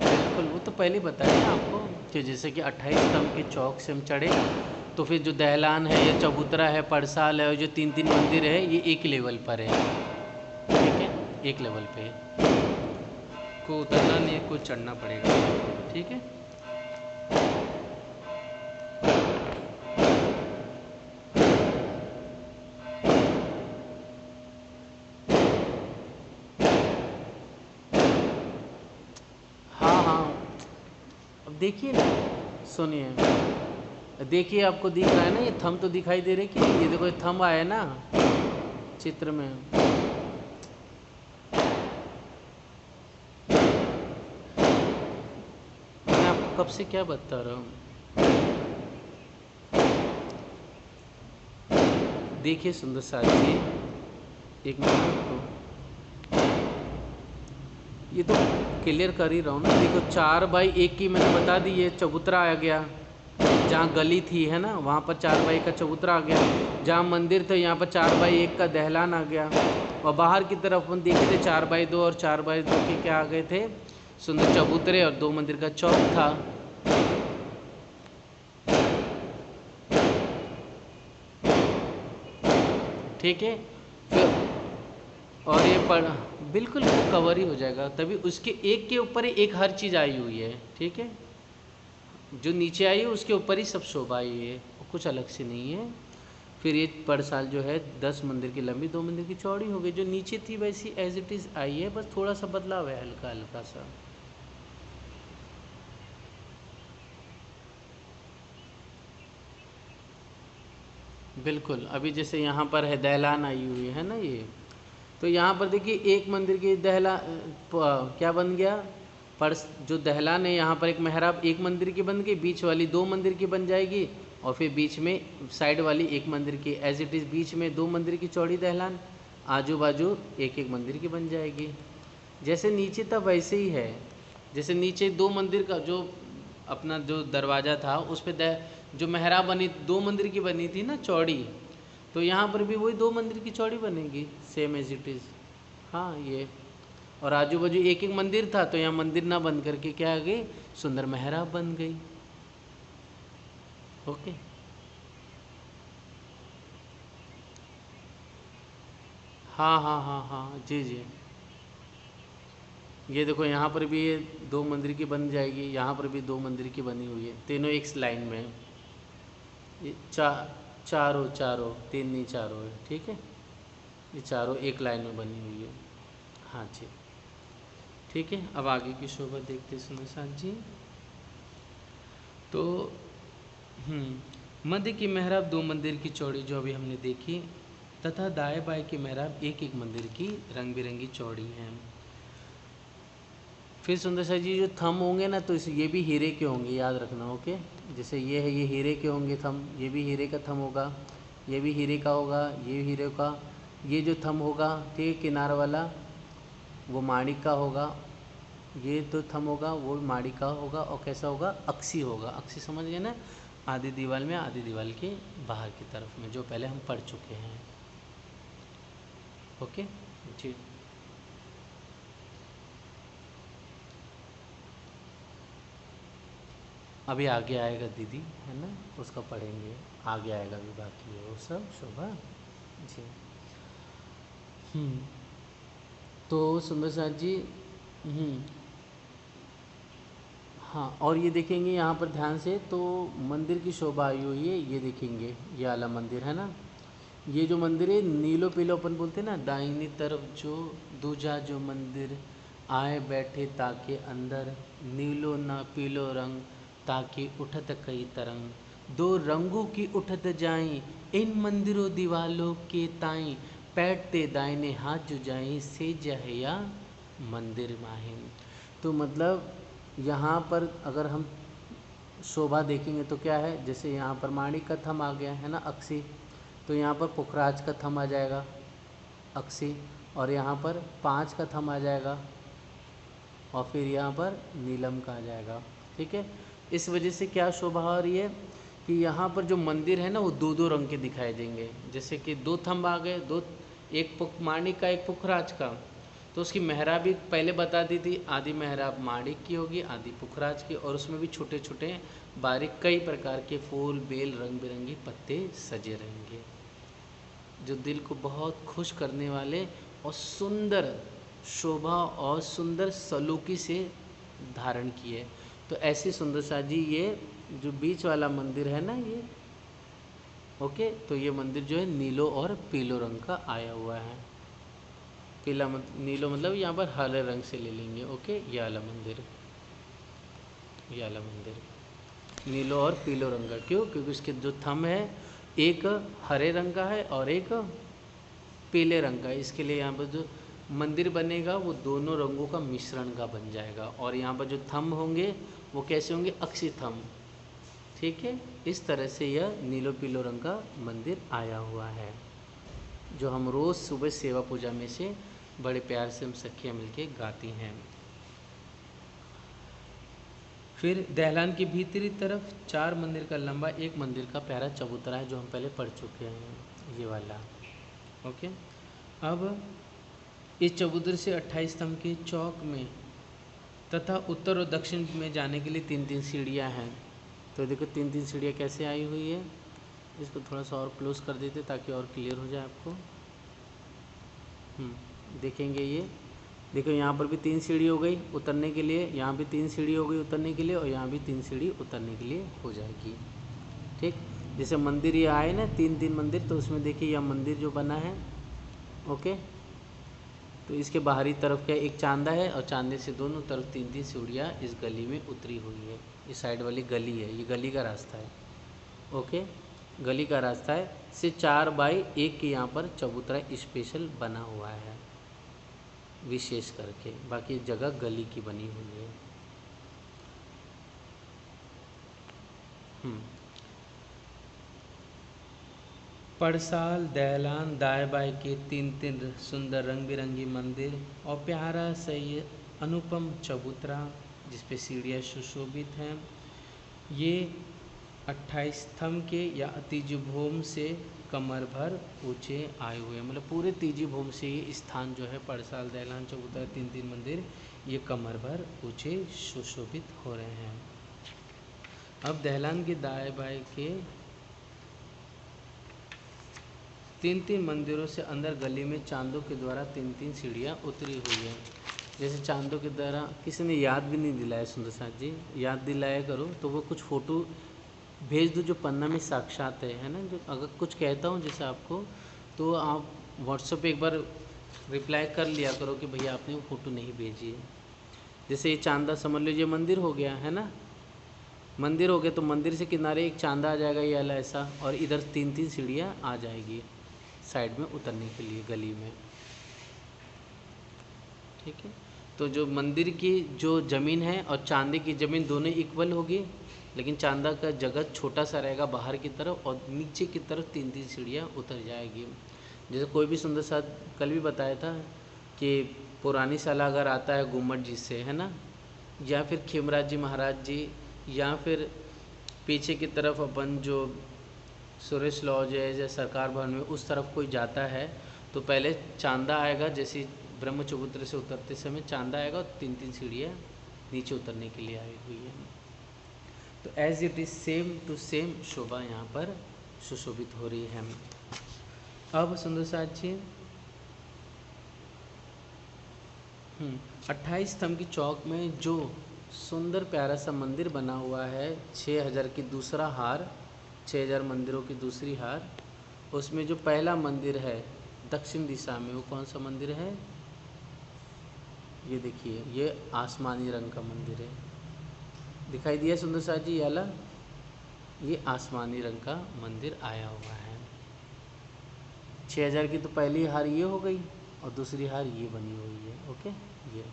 बिल्कुल वो तो पहले बताया आपको कि जैसे कि 28 स्तंभ के चौक से हम चढ़े, तो फिर जो दहलान है, ये चबूतरा है, पर्णशाल है, और जो 3-3 मंदिर है, ये एक लेवल पर है। ठीक है, एक लेवल पे को उतरना नहीं है, को चढ़ना पड़ेगा। ठीक है। हाँ हाँ, अब देखिए ना, सुनिए, देखिए आपको दिख रहा है ना, ये थंब तो दिखाई दे रहे कि ये देखो, ये थंब आया ना चित्र में। मैं आपको कब से क्या बता रहा हूँ। देखिए सुंदर साथ जी, एक मिनट को ये तो क्लियर कर ही रहा हूँ ना। देखो 4 बाई 1 की मैंने बता दी, ये चबूतरा आ गया। जहाँ गली थी है ना, वहाँ पर 4 बाई का चबूतरा आ गया। जहाँ मंदिर था, यहाँ पर 4 बाई 1 का दहलान आ गया। और बाहर की तरफ हम देखे थे 4 बाई 2 और 4 बाई 2 के क्या आ गए थे, सुंदर चबूतरे और 2 मंदिर का चौक था। ठीक है। फिर और ये पढ़ बिल्कुल वो कवर ही हो जाएगा, तभी उसके एक के ऊपर ही एक हर चीज़ आई हुई है। ठीक है, जो नीचे आई है उसके ऊपर ही सब शोभा आई है, कुछ अलग से नहीं है। फिर ये पर्णशाल जो है 10 मंदिर की लंबी, 2 मंदिर की चौड़ी हो गई। जो नीचे थी वैसी एज इट इज़ आई है, बस थोड़ा सा बदलाव है, हल्का हल्का सा। बिल्कुल, अभी जैसे यहाँ पर है दहलान आई हुई है ना ये, तो यहाँ पर देखिए एक मंदिर की क्या बन गया, पर जो दहलान है यहाँ पर एक मेहराब एक मंदिर की बन गई, बीच वाली 2 मंदिर की बन जाएगी, और फिर बीच में साइड वाली 1 मंदिर की, एज इट इज़ बीच में 2 मंदिर की चौड़ी दहलान, आजू बाजू 1-1 मंदिर की बन जाएगी। जैसे नीचे था वैसे ही है। जैसे नीचे 2 मंदिर का जो अपना जो दरवाज़ा था, उस पर जो मेहराब बनी 2 मंदिर की बनी थी ना चौड़ी, तो यहाँ पर भी वही 2 मंदिर की चौड़ी बनेगी, सेम एज इट इज़। हाँ ये, और आजू बाजू 1-1 मंदिर था, तो यहाँ मंदिर ना बन करके क्या आ गई, सुंदर मेहराब बन गई। ओके। हाँ हाँ हाँ हाँ, जी जी। ये देखो यहाँ पर भी ये 2 मंदिर की बन जाएगी, यहाँ पर भी 2 मंदिर की बनी हुई है, तीनों एक लाइन में। ये चारों चारों, 3 नहीं चारों है। ठीक है, ये चारों एक लाइन में बनी हुई है। हाँ जी। ठीक है, अब आगे की शोभा देखते सुनो साथ जी। तो मध्य की मेहराब 2 मंदिर की चौड़ी जो अभी हमने देखी, तथा दाएं बाएं की मेहराब 1-1 मंदिर की रंग बिरंगी चौड़ी हैं। फिर सुंदर सा जी जो थंब होंगे ना, तो इस ये भी हीरे के होंगे, याद रखना। ओके, जैसे ये है, ये हीरे के होंगे थंब, ये भी हीरे का थंब होगा, ये भी हीरे का होगा, ये हीरे का। ये जो थंब होगा ठीक है, किनार वाला, वो माणिक का होगा। ये तो थम होगा वो माड़ी का होगा, और कैसा होगा, अक्सी होगा। अक्सी समझ गए ना, आधी दीवार में आधी दीवार के बाहर की तरफ में, जो पहले हम पढ़ चुके हैं। ओके जी। अभी आगे आएगा दीदी, है ना, उसका पढ़ेंगे, आगे आएगा अभी बाकी है वो सब। शोभा जी। हम्म, तो सुंदर साथ जी। हम्म, हाँ, और ये देखेंगे यहाँ पर ध्यान से, तो मंदिर की शोभा आई हुई है, ये देखेंगे, ये वाला मंदिर है ना। ये जो मंदिर है नीलो पीलो अपन बोलते हैं ना, दाहिनी तरफ जो दूजा जो मंदिर, आए बैठे ताके अंदर, नीलो ना पीलो रंग, ताकि उठत कई तरंग, दो रंगों की उठत जाई, इन मंदिरों दीवालों के ताई, पैठते दाहिने हाथ जुजाई, से जहया मंदिर माहिम। तो मतलब यहाँ पर अगर हम शोभा देखेंगे तो क्या है, जैसे यहाँ पर माणिक का थम आ गया है ना, अक्सी, तो यहाँ पर पुखराज का थम आ जाएगा, अक्सी, और यहाँ पर 5 का थम आ जाएगा, और फिर यहाँ पर नीलम का आ जाएगा। ठीक है, इस वजह से क्या शोभा हो रही है कि यहाँ पर जो मंदिर है ना वो दो दो रंग के दिखाई देंगे। जैसे कि 2 थंब आ गए, दो, एक माणिक का एक पुखराज का, तो उसकी मेहराब भी पहले बता दी थी, आधी मेहराब माणिक की होगी, आधी पुखराज की, और उसमें भी छोटे छोटे बारीक कई प्रकार के फूल बेल रंग बिरंगी पत्ते सजे रहेंगे, जो दिल को बहुत खुश करने वाले और सुंदर शोभा और सुंदर सलूकी से धारण किए। तो ऐसी सुंदर सा जी ये जो बीच वाला मंदिर है ना ये, ओके, तो ये मंदिर जो है नीलो और पीलो रंग का आया हुआ है। पीला नीलो मतलब यहाँ पर हरे रंग से ले लेंगे। ओके, ये वाला मंदिर, ये वाला मंदिर नीलो और पीलो रंग का, क्यों, क्योंकि उसके जो थंब है एक हरे रंग का है और एक पीले रंग का है। इसके लिए यहाँ पर जो मंदिर बनेगा वो दोनों रंगों का मिश्रण का बन जाएगा, और यहाँ पर जो थंब होंगे वो कैसे होंगे, अक्षी थंब। ठीक है, इस तरह से यह नीलो पीलो रंग का मंदिर आया हुआ है, जो हम रोज़ सुबह सेवा पूजा में से बड़े प्यार से हम सखियाँ मिलके गाती हैं। फिर दहलान की भीतरी तरफ 4 मंदिर का लंबा, एक मंदिर का प्यारा चबूतरा है, जो हम पहले पढ़ चुके हैं, ये वाला। ओके, अब इस चबूतरे से 28 स्तंभ के चौक में तथा उत्तर और दक्षिण में जाने के लिए 3-3 सीढ़ियाँ हैं। तो देखो 3-3 सीढ़ियाँ कैसे आई हुई है, इसको थोड़ा सा और क्लोज कर देते ताकि और क्लियर हो जाए आपको। देखेंगे ये, देखो यहाँ पर भी 3 सीढ़ी हो गई उतरने के लिए, यहाँ भी 3 सीढ़ी हो गई उतरने के लिए, और यहाँ भी 3 सीढ़ी उतरने के लिए हो जाएगी। ठीक, जैसे मंदिर ये आए ना 3-3 मंदिर, तो उसमें देखिए यह मंदिर जो बना है, ओके, तो इसके बाहरी तरफ क्या एक चांदा है, और चांदे से दोनों तरफ 3-3 सीढ़ियाँ इस गली में उतरी हुई है। इस साइड वाली गली है, ये गली का रास्ता है। ओके, गली का रास्ता है, से 4x1 के यहाँ पर चबूतरा स्पेशल बना हुआ है विशेष करके, बाकी जगह गली की बनी हुई है। पड़साल दहलान दाएं बाएं के 3-3 सुंदर रंग बिरंगी मंदिर, और प्यारा सही अनुपम चबूतरा जिस पे सीढ़ियाँ सुशोभित हैं। ये 28 स्तंभ के या तीजी भूम से कमर भर ऊंचे आए हुए हैं, मतलब पूरे तीजी भूम से ये स्थान जो है पड़साल दहलान चबूतरा 3-3 मंदिर, ये कमर भर ऊंचे सुशोभित हो रहे हैं। अब दहलान के दाएं बाएं के 3-3 मंदिरों से अंदर गली में चांदों के द्वारा 3-3 सीढ़ियाँ उतरी हुई हैं। जैसे चांदों के द्वारा, किसी ने याद भी नहीं दिलाया सुंदर साथ जी, याद दिलाया करो तो वो कुछ फ़ोटो भेज दो जो पन्ना में साक्षात है ना। जो अगर कुछ कहता हूँ जैसे आपको, तो आप व्हाट्सएप पे एक बार रिप्लाई कर लिया करो कि भैया आपने वो फ़ोटो नहीं भेजी है। जैसे ये चांदा समझ लीजिए मंदिर हो गया है ना, मंदिर हो गया तो मंदिर से किनारे एक चांदा आ जाएगा ये वाला ऐसा, और इधर 3-3 सीढ़ियाँ आ जाएगी साइड में उतरने के लिए गली में। ठीक है, तो जो मंदिर की जो ज़मीन है और चांदे की ज़मीन दोनों इक्वल होगी, लेकिन चांदा का जगह छोटा सा रहेगा बाहर की तरफ, और नीचे की तरफ 3-3 सीढ़ियाँ उतर जाएगी। जैसे कोई भी सुंदर साथ कल भी बताया था कि पुरानी साला अगर आता है गुम्मट जी से, है ना, या फिर खेमराज जी महाराज जी, या फिर पीछे की तरफ अपन जो सुरेश लॉज है या सरकार भवन में उस तरफ कोई जाता है तो पहले चांदा आएगा, जैसे ब्रह्म चबूतरे से उतरते समय चांदा आएगा और 3-3 सीढ़ियाँ नीचे उतरने के लिए आई हुई है। तो as it is same to same शोभा यहाँ पर सुशोभित हो रही है। अब सुंदर साथ जी 28 स्तंभ की चौक में जो सुंदर प्यारा सा मंदिर बना हुआ है, 6000 की दूसरा हार, 6000 मंदिरों की दूसरी हार, उसमें जो पहला मंदिर है दक्षिण दिशा में, वो कौन सा मंदिर है? ये देखिए, ये आसमानी रंग का मंदिर है, दिखाई दिया सुंदर साथ जी याला, ये आसमानी रंग का मंदिर आया हुआ है। 6000 की तो पहली हार ये हो गई और दूसरी हार ये बनी हुई है। ओके, ये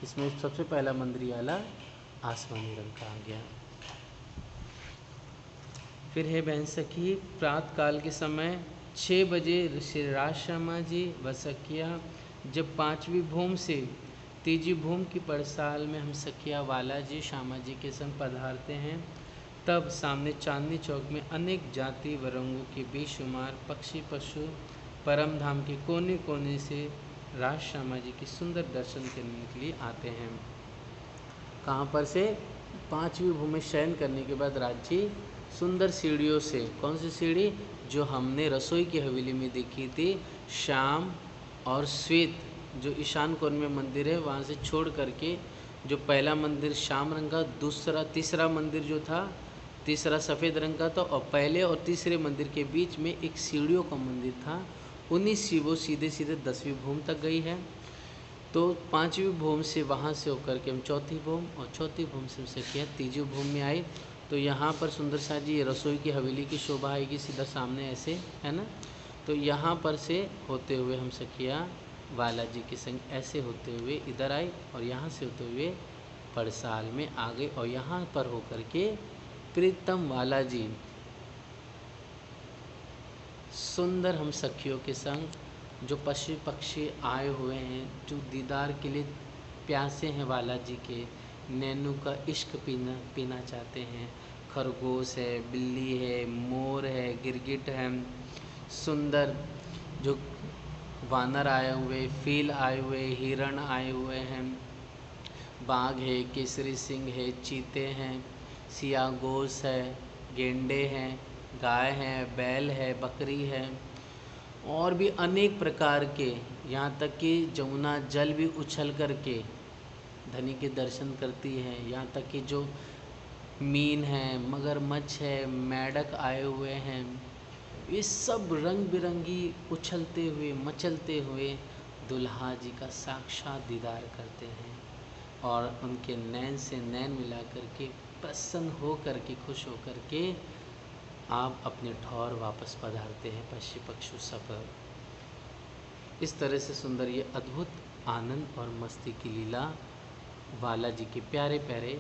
इसमें सबसे पहला मंदिर वाला आसमानी रंग का आ गया। फिर है बहन सखी, प्रातः काल के समय 6 बजे श्री राज श्यामा जी व सखिया जब 5वीं भूम से 3जी भूम की पड़साल में हम सखिया वाला जी श्यामा जी के संग पधारते हैं, तब सामने चांदनी चौक में अनेक जाति व रंगों के बेशुमार पक्षी पशु परम धाम के कोने कोने से राज श्यामा जी के सुंदर दर्शन करने के लिए आते हैं। कहाँ पर से? 5वीं भूमि में शयन करने के बाद राज जी सुंदर सीढ़ियों से, कौन सी सीढ़ी? जो हमने रसोई की हवेली में देखी थी, श्याम और श्वेत जो ईशान कोण में मंदिर है वहाँ से छोड़ करके, जो पहला मंदिर श्याम रंग का, तीसरा मंदिर जो था, तीसरा सफ़ेद रंग का था, और पहले और तीसरे मंदिर के बीच में एक सीढ़ियों का मंदिर था, उन्हीं शिवों सीधे सीधे 10वीं भूम तक गई है। तो 5वीं भूम से वहाँ से होकर के हम 4थी भूम, और 4थी भूम से हमसे किया 3जी भूम में आई। तो यहाँ पर सुंदर सा जी रसोई की हवेली की शोभा आएगी सीधा सामने ऐसे, है ना। तो यहाँ पर से होते हुए हम सखिया वाला जी के संग ऐसे होते हुए इधर आए, और यहाँ से होते हुए पड़साल में आ गए, और यहाँ पर होकर के प्रीतम वाला जी सुंदर हम सखियों के संग जो पशु पक्षी आए हुए हैं, जो दीदार के लिए प्यासे हैं वाला जी के, नैनू का इश्क पीना चाहते हैं, खरगोश है, बिल्ली है, मोर है, गिरगिट है, सुंदर जो वानर आए हुए, फील आए हुए, हिरण आए हुए हैं, बाघ है, केसरी सिंह है, चीते हैं, सियागोस है, गेंडे हैं, गाय है, बैल है, बकरी है, और भी अनेक प्रकार के, यहाँ तक कि जमुना जल भी उछल करके धनी के दर्शन करती है। यहाँ तक कि जो मीन है, मगरमच्छ है, मेंढक आए हुए हैं, ये सब रंग बिरंगी उछलते हुए मचलते हुए दुल्हा जी का साक्षात दीदार करते हैं, और उनके नैन से नैन मिला करके प्रसन्न हो करके, खुश हो करके आप अपने ठौर वापस पधारते हैं पक्षी पक्षु सब। इस तरह से सुंदर ये अद्भुत आनंद और मस्ती की लीला वाला जी के प्यारे प्यारे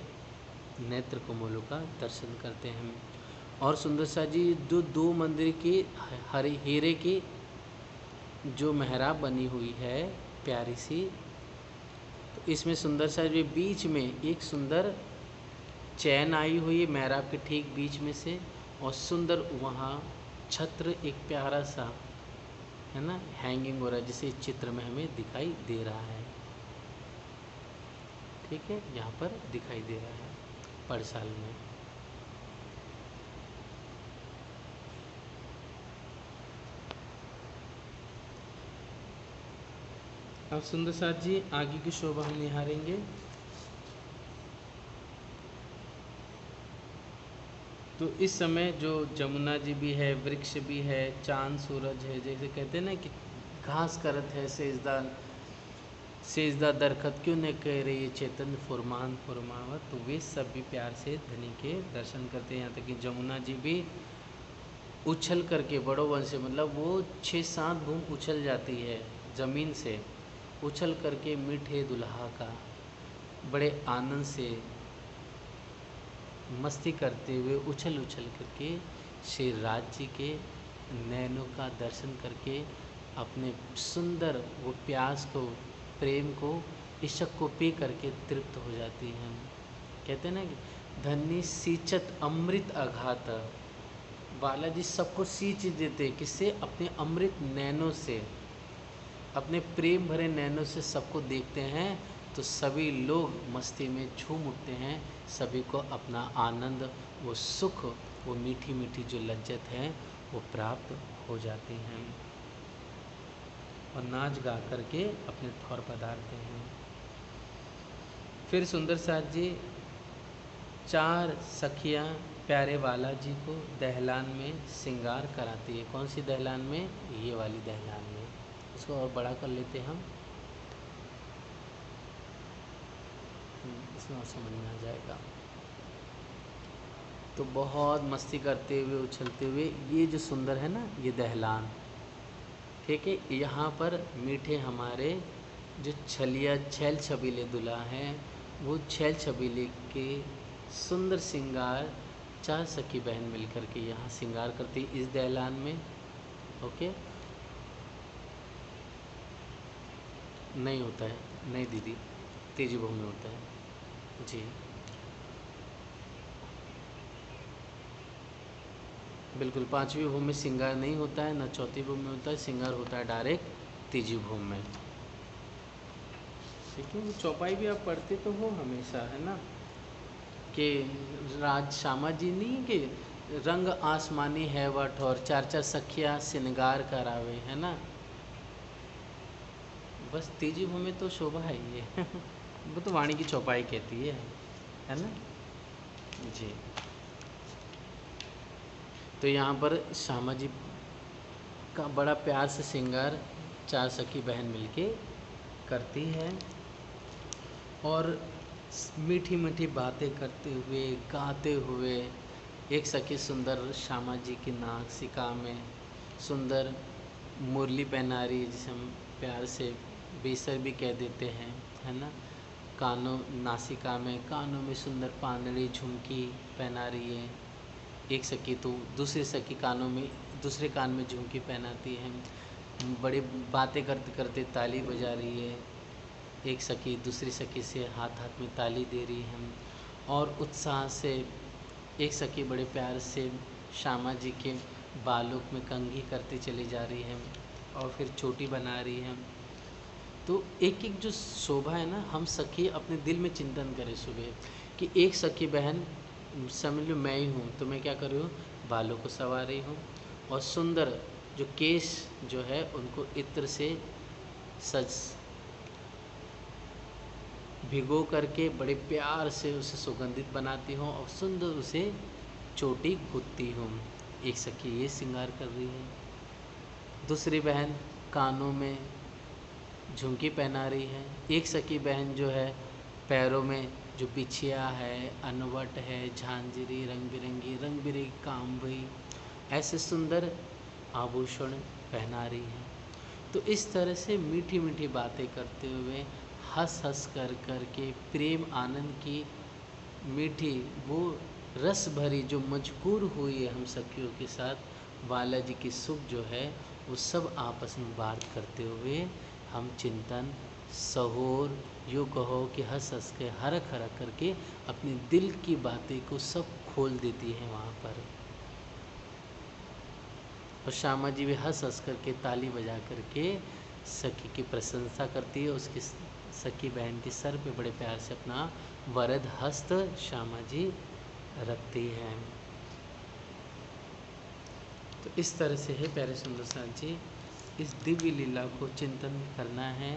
नेत्र कोमलों का दर्शन करते हैं। और सुंदर सा जी जो 2 मंदिर की हीरे की जो मेहराब बनी हुई है प्यारी सी, तो इसमें सुंदर सा जी बीच में एक सुंदर चैन आई हुई है मेहराब के ठीक बीच में से, और सुंदर वहाँ छत्र एक प्यारा सा, है ना, हैंगिंग हो रहा है, जिसे इस चित्र में हमें दिखाई दे रहा है। ठीक है, यहाँ पर दिखाई दे रहा है पड़साल में। अब सुंदर साथ जी आगे की शोभा हम निहारेंगे। तो इस समय जो जमुना जी भी है, वृक्ष भी है, चांद सूरज है, जैसे कहते हैं ना कि घास करत है सेजदा दरखत क्यों न कह रही है चेतन फुरमान फुरमावत, तो वे सब भी प्यार से धनी के दर्शन करते हैं। यहाँ तक कि जमुना जी भी उछल करके बड़ों वन से, मतलब वो 6-7 भूम उछल जाती है ज़मीन से, उछल करके मीठे दुल्हा का बड़े आनंद से मस्ती करते हुए उछल उछल करके श्री राज जी के नैनों का दर्शन करके अपने सुंदर वो प्यास को प्रेम को इशक को पी करके तृप्त हो जाती हैं। कहते हैं ना कि धन्य सींचत अमृत अघात, बालाजी सबको सींच देते, किससे? अपने अमृत नैनों से, अपने प्रेम भरे नैनों से सबको देखते हैं, तो सभी लोग मस्ती में झूम उठते हैं, सभी को अपना आनंद, वो सुख, वो मीठी मीठी जो लज्जत है वो प्राप्त हो जाती हैं और नाच गा करके अपने ठौर पधारते हैं। फिर सुंदर साथ जी 4 सखियां प्यारे बालाजी को दहलान में श्रृंगार कराती है। कौन सी दहलान में? ये वाली दहलान में। इसको और बड़ा कर लेते हैं हम, इसमें और समझ में आ जाएगा। तो बहुत मस्ती करते हुए, उछलते हुए, ये जो सुंदर है ना, ये दहलान, ठीक है। यहाँ पर मीठे हमारे जो छैल छबीले दुल्हा हैं, वो छैल छबीले के सुंदर श्रृंगार 4 सखी बहन मिलकर के यहाँ श्रृंगार करती इस दहलान में। ओके, नहीं होता है, नहीं दीदी, तेजी बहू में होता है जी, बिल्कुल। 5वीं भूमि में श्रृंगार नहीं होता है, ना 4वीं भूमि में होता है, श्रृंगार होता है डायरेक्ट 3वीं भूमि में। ठीक है, चौपाई भी आप पढ़ते तो हो हमेशा, है ना, कि राज श्यामा जी नहीं कि रंग आसमानी है वट और 4 सखियाँ श्रृंगार करावे, है ना। बस 3वीं भूमि में तो शोभा है ये वो तो वाणी की चौपाई कहती है ना जी। तो यहाँ पर श्यामा जी का बड़ा प्यार से श्रृंगार 4 सखी बहन मिलके करती है और मीठी मीठी बातें करते हुए, गाते हुए, एक सखी सुंदर श्यामा जी की नासिका में सुंदर मुरली पहना रही है, जिसे हम प्यार से बेसर भी कह देते हैं, है ना। कानों, नासिका में, कानों में सुंदर पानड़ी झुमकी पहना रही है। एक सखी तो दूसरे सखी कानों में, दूसरे कान में झुमकी पहनाती है। बड़े बातें करते करते ताली बजा रही है। एक सखी दूसरी सखी से हाथ हाथ में ताली दे रही है और उत्साह से एक सखी बड़े प्यार से श्यामा जी के बालों में कंघी करती चली जा रही है और फिर चोटी बना रही है। तो एक एक जो शोभा है ना, हम सखी अपने दिल में चिंतन करें सुबह कि एक सखी बहन समझ लो मैं ही हूँ, तो मैं क्या कर रही हूँ? बालों को संवार रही हूँ और सुंदर जो केश जो है उनको इत्र से सज भिगो करके बड़े प्यार से उसे सुगंधित बनाती हूँ और सुंदर उसे चोटी गुथती हूँ। एक सखी ये श्रृंगार कर रही है, दूसरी बहन कानों में झुमकी पहना रही है, एक सखी बहन जो है पैरों में जो बिछिया है, अनवट है, झांझरी, रंग बिरंगी कांबई, ऐसे सुंदर आभूषण पहना रही है। तो इस तरह से मीठी मीठी बातें करते हुए, हंस हंस कर के प्रेम आनंद की मीठी वो रस भरी जो मजबूर हुई है हम सखियों के साथ, बालाजी की सुख जो है वो सब आपस में बात करते हुए हम चिंतन सहोर यूँ कहो कि हंस हंस के हरख हरख करके अपने दिल की बातें को सब खोल देती है वहाँ पर। और श्यामा जी भी हंस हंस करके ताली बजा करके सखी की प्रशंसा करती है। उसकी सखी बहन के सर पे बड़े प्यार से अपना वरद हस्त श्यामा जी रखती हैं। तो इस तरह से है प्यारे सुंदर साथ जी, इस दिव्य लीला को चिंतन करना है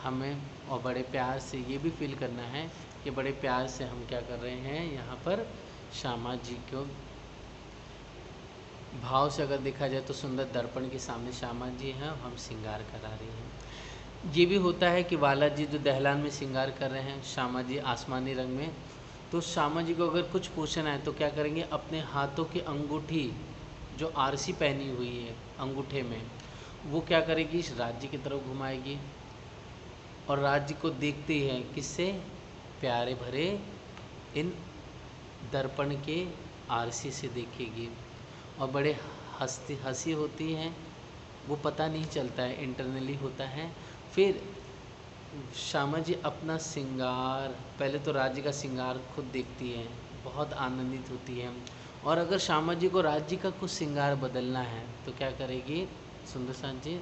हमें और बड़े प्यार से ये भी फील करना है कि बड़े प्यार से हम क्या कर रहे हैं यहाँ पर श्यामा जी को भाव से अगर देखा जाए तो सुंदर दर्पण के सामने श्यामा जी हैं, हम श्रृंगार करा रहे हैं। ये भी होता है कि बालाजी जो दहलान में श्रृंगार कर रहे हैं, श्यामा जी आसमानी रंग में, तो श्यामा जी को अगर कुछ पूछना है तो क्या करेंगे? अपने हाथों की अंगूठी जो आरसी पहनी हुई है अंगूठे में, वो क्या करेगी? इस राज्य की तरफ घुमाएगी और राज्य को देखती है किससे? प्यारे भरे इन दर्पण के आरसी से देखेगी और बड़े हंसी होती है, वो पता नहीं चलता है, इंटरनली होता है। फिर श्यामा जी अपना श्रृंगार, पहले तो राज्य का श्रृंगार खुद देखती हैं, बहुत आनंदित होती है। और अगर श्यामा जी को राज्य का कुछ श्रृंगार बदलना है तो क्या करेगी सुंदर साथ जी,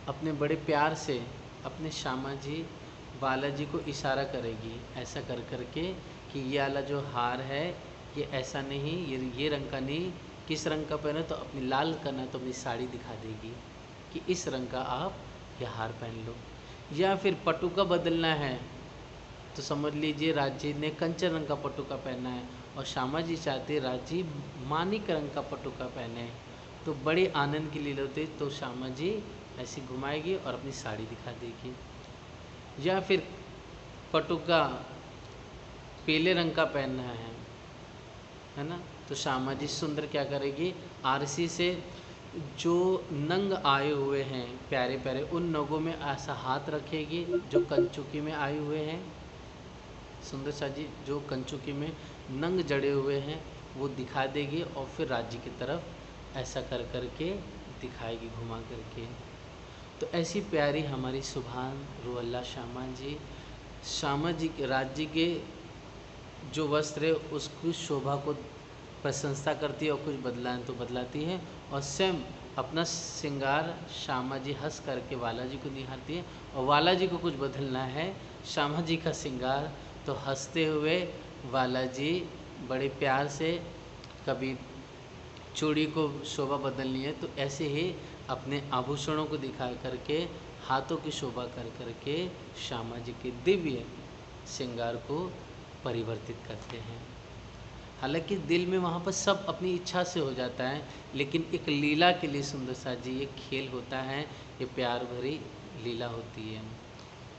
अपने बड़े प्यार से अपने श्यामा जी बालाजी को इशारा करेगी, ऐसा कर करके कि ये वाला जो हार है ये ऐसा नहीं, ये रंग का नहीं, किस रंग का पहनो, तो अपनी लाल करना तो अपनी साड़ी दिखा देगी कि इस रंग का आप ये हार पहन लो। या फिर पटुका बदलना है तो समझ लीजिए राज्य ने कंचन रंग का पटुका पहना है और श्यामा जी चाहते राज्य मानिक रंग का पटुका पहने, तो बड़े आनंद की लीला होती, तो श्यामा जी ऐसी घुमाएगी और अपनी साड़ी दिखा देगी। या फिर पटुका पीले रंग का पहनना है ना, तो श्यामा जी सुंदर क्या करेगी, आरसी से जो नंग आए हुए हैं प्यारे प्यारे, उन नगों में ऐसा हाथ रखेगी जो कंचुकी में आए हुए हैं। सुंदर सा जी जो कंचुकी में नंग जड़े हुए हैं वो दिखा देगी और फिर राज्य की तरफ ऐसा कर करके दिखाएगी घुमा करके। तो ऐसी प्यारी हमारी सुभान रुअल्ला श्यामा जी, श्यामा जी के राज्य के जो वस्त्र है उसकी शोभा को प्रशंसा करती है और कुछ बदलाएं तो बदलाती है, और स्वयं अपना श्रृंगार श्यामा जी हंस करके वाला जी को निहारती है। और वाला जी को कुछ बदलना है श्यामा जी का श्रृंगार, तो हंसते हुए वाला जी बड़े प्यार से, कभी चूड़ी को शोभा बदलनी है तो ऐसे ही अपने आभूषणों को दिखा करके, हाथों की शोभा कर करके श्यामा जी के दिव्य श्रृंगार को परिवर्तित करते हैं। हालांकि दिल में वहाँ पर सब अपनी इच्छा से हो जाता है, लेकिन एक लीला के लिए सुंदर सा जी ये खेल होता है, ये प्यार भरी लीला होती है।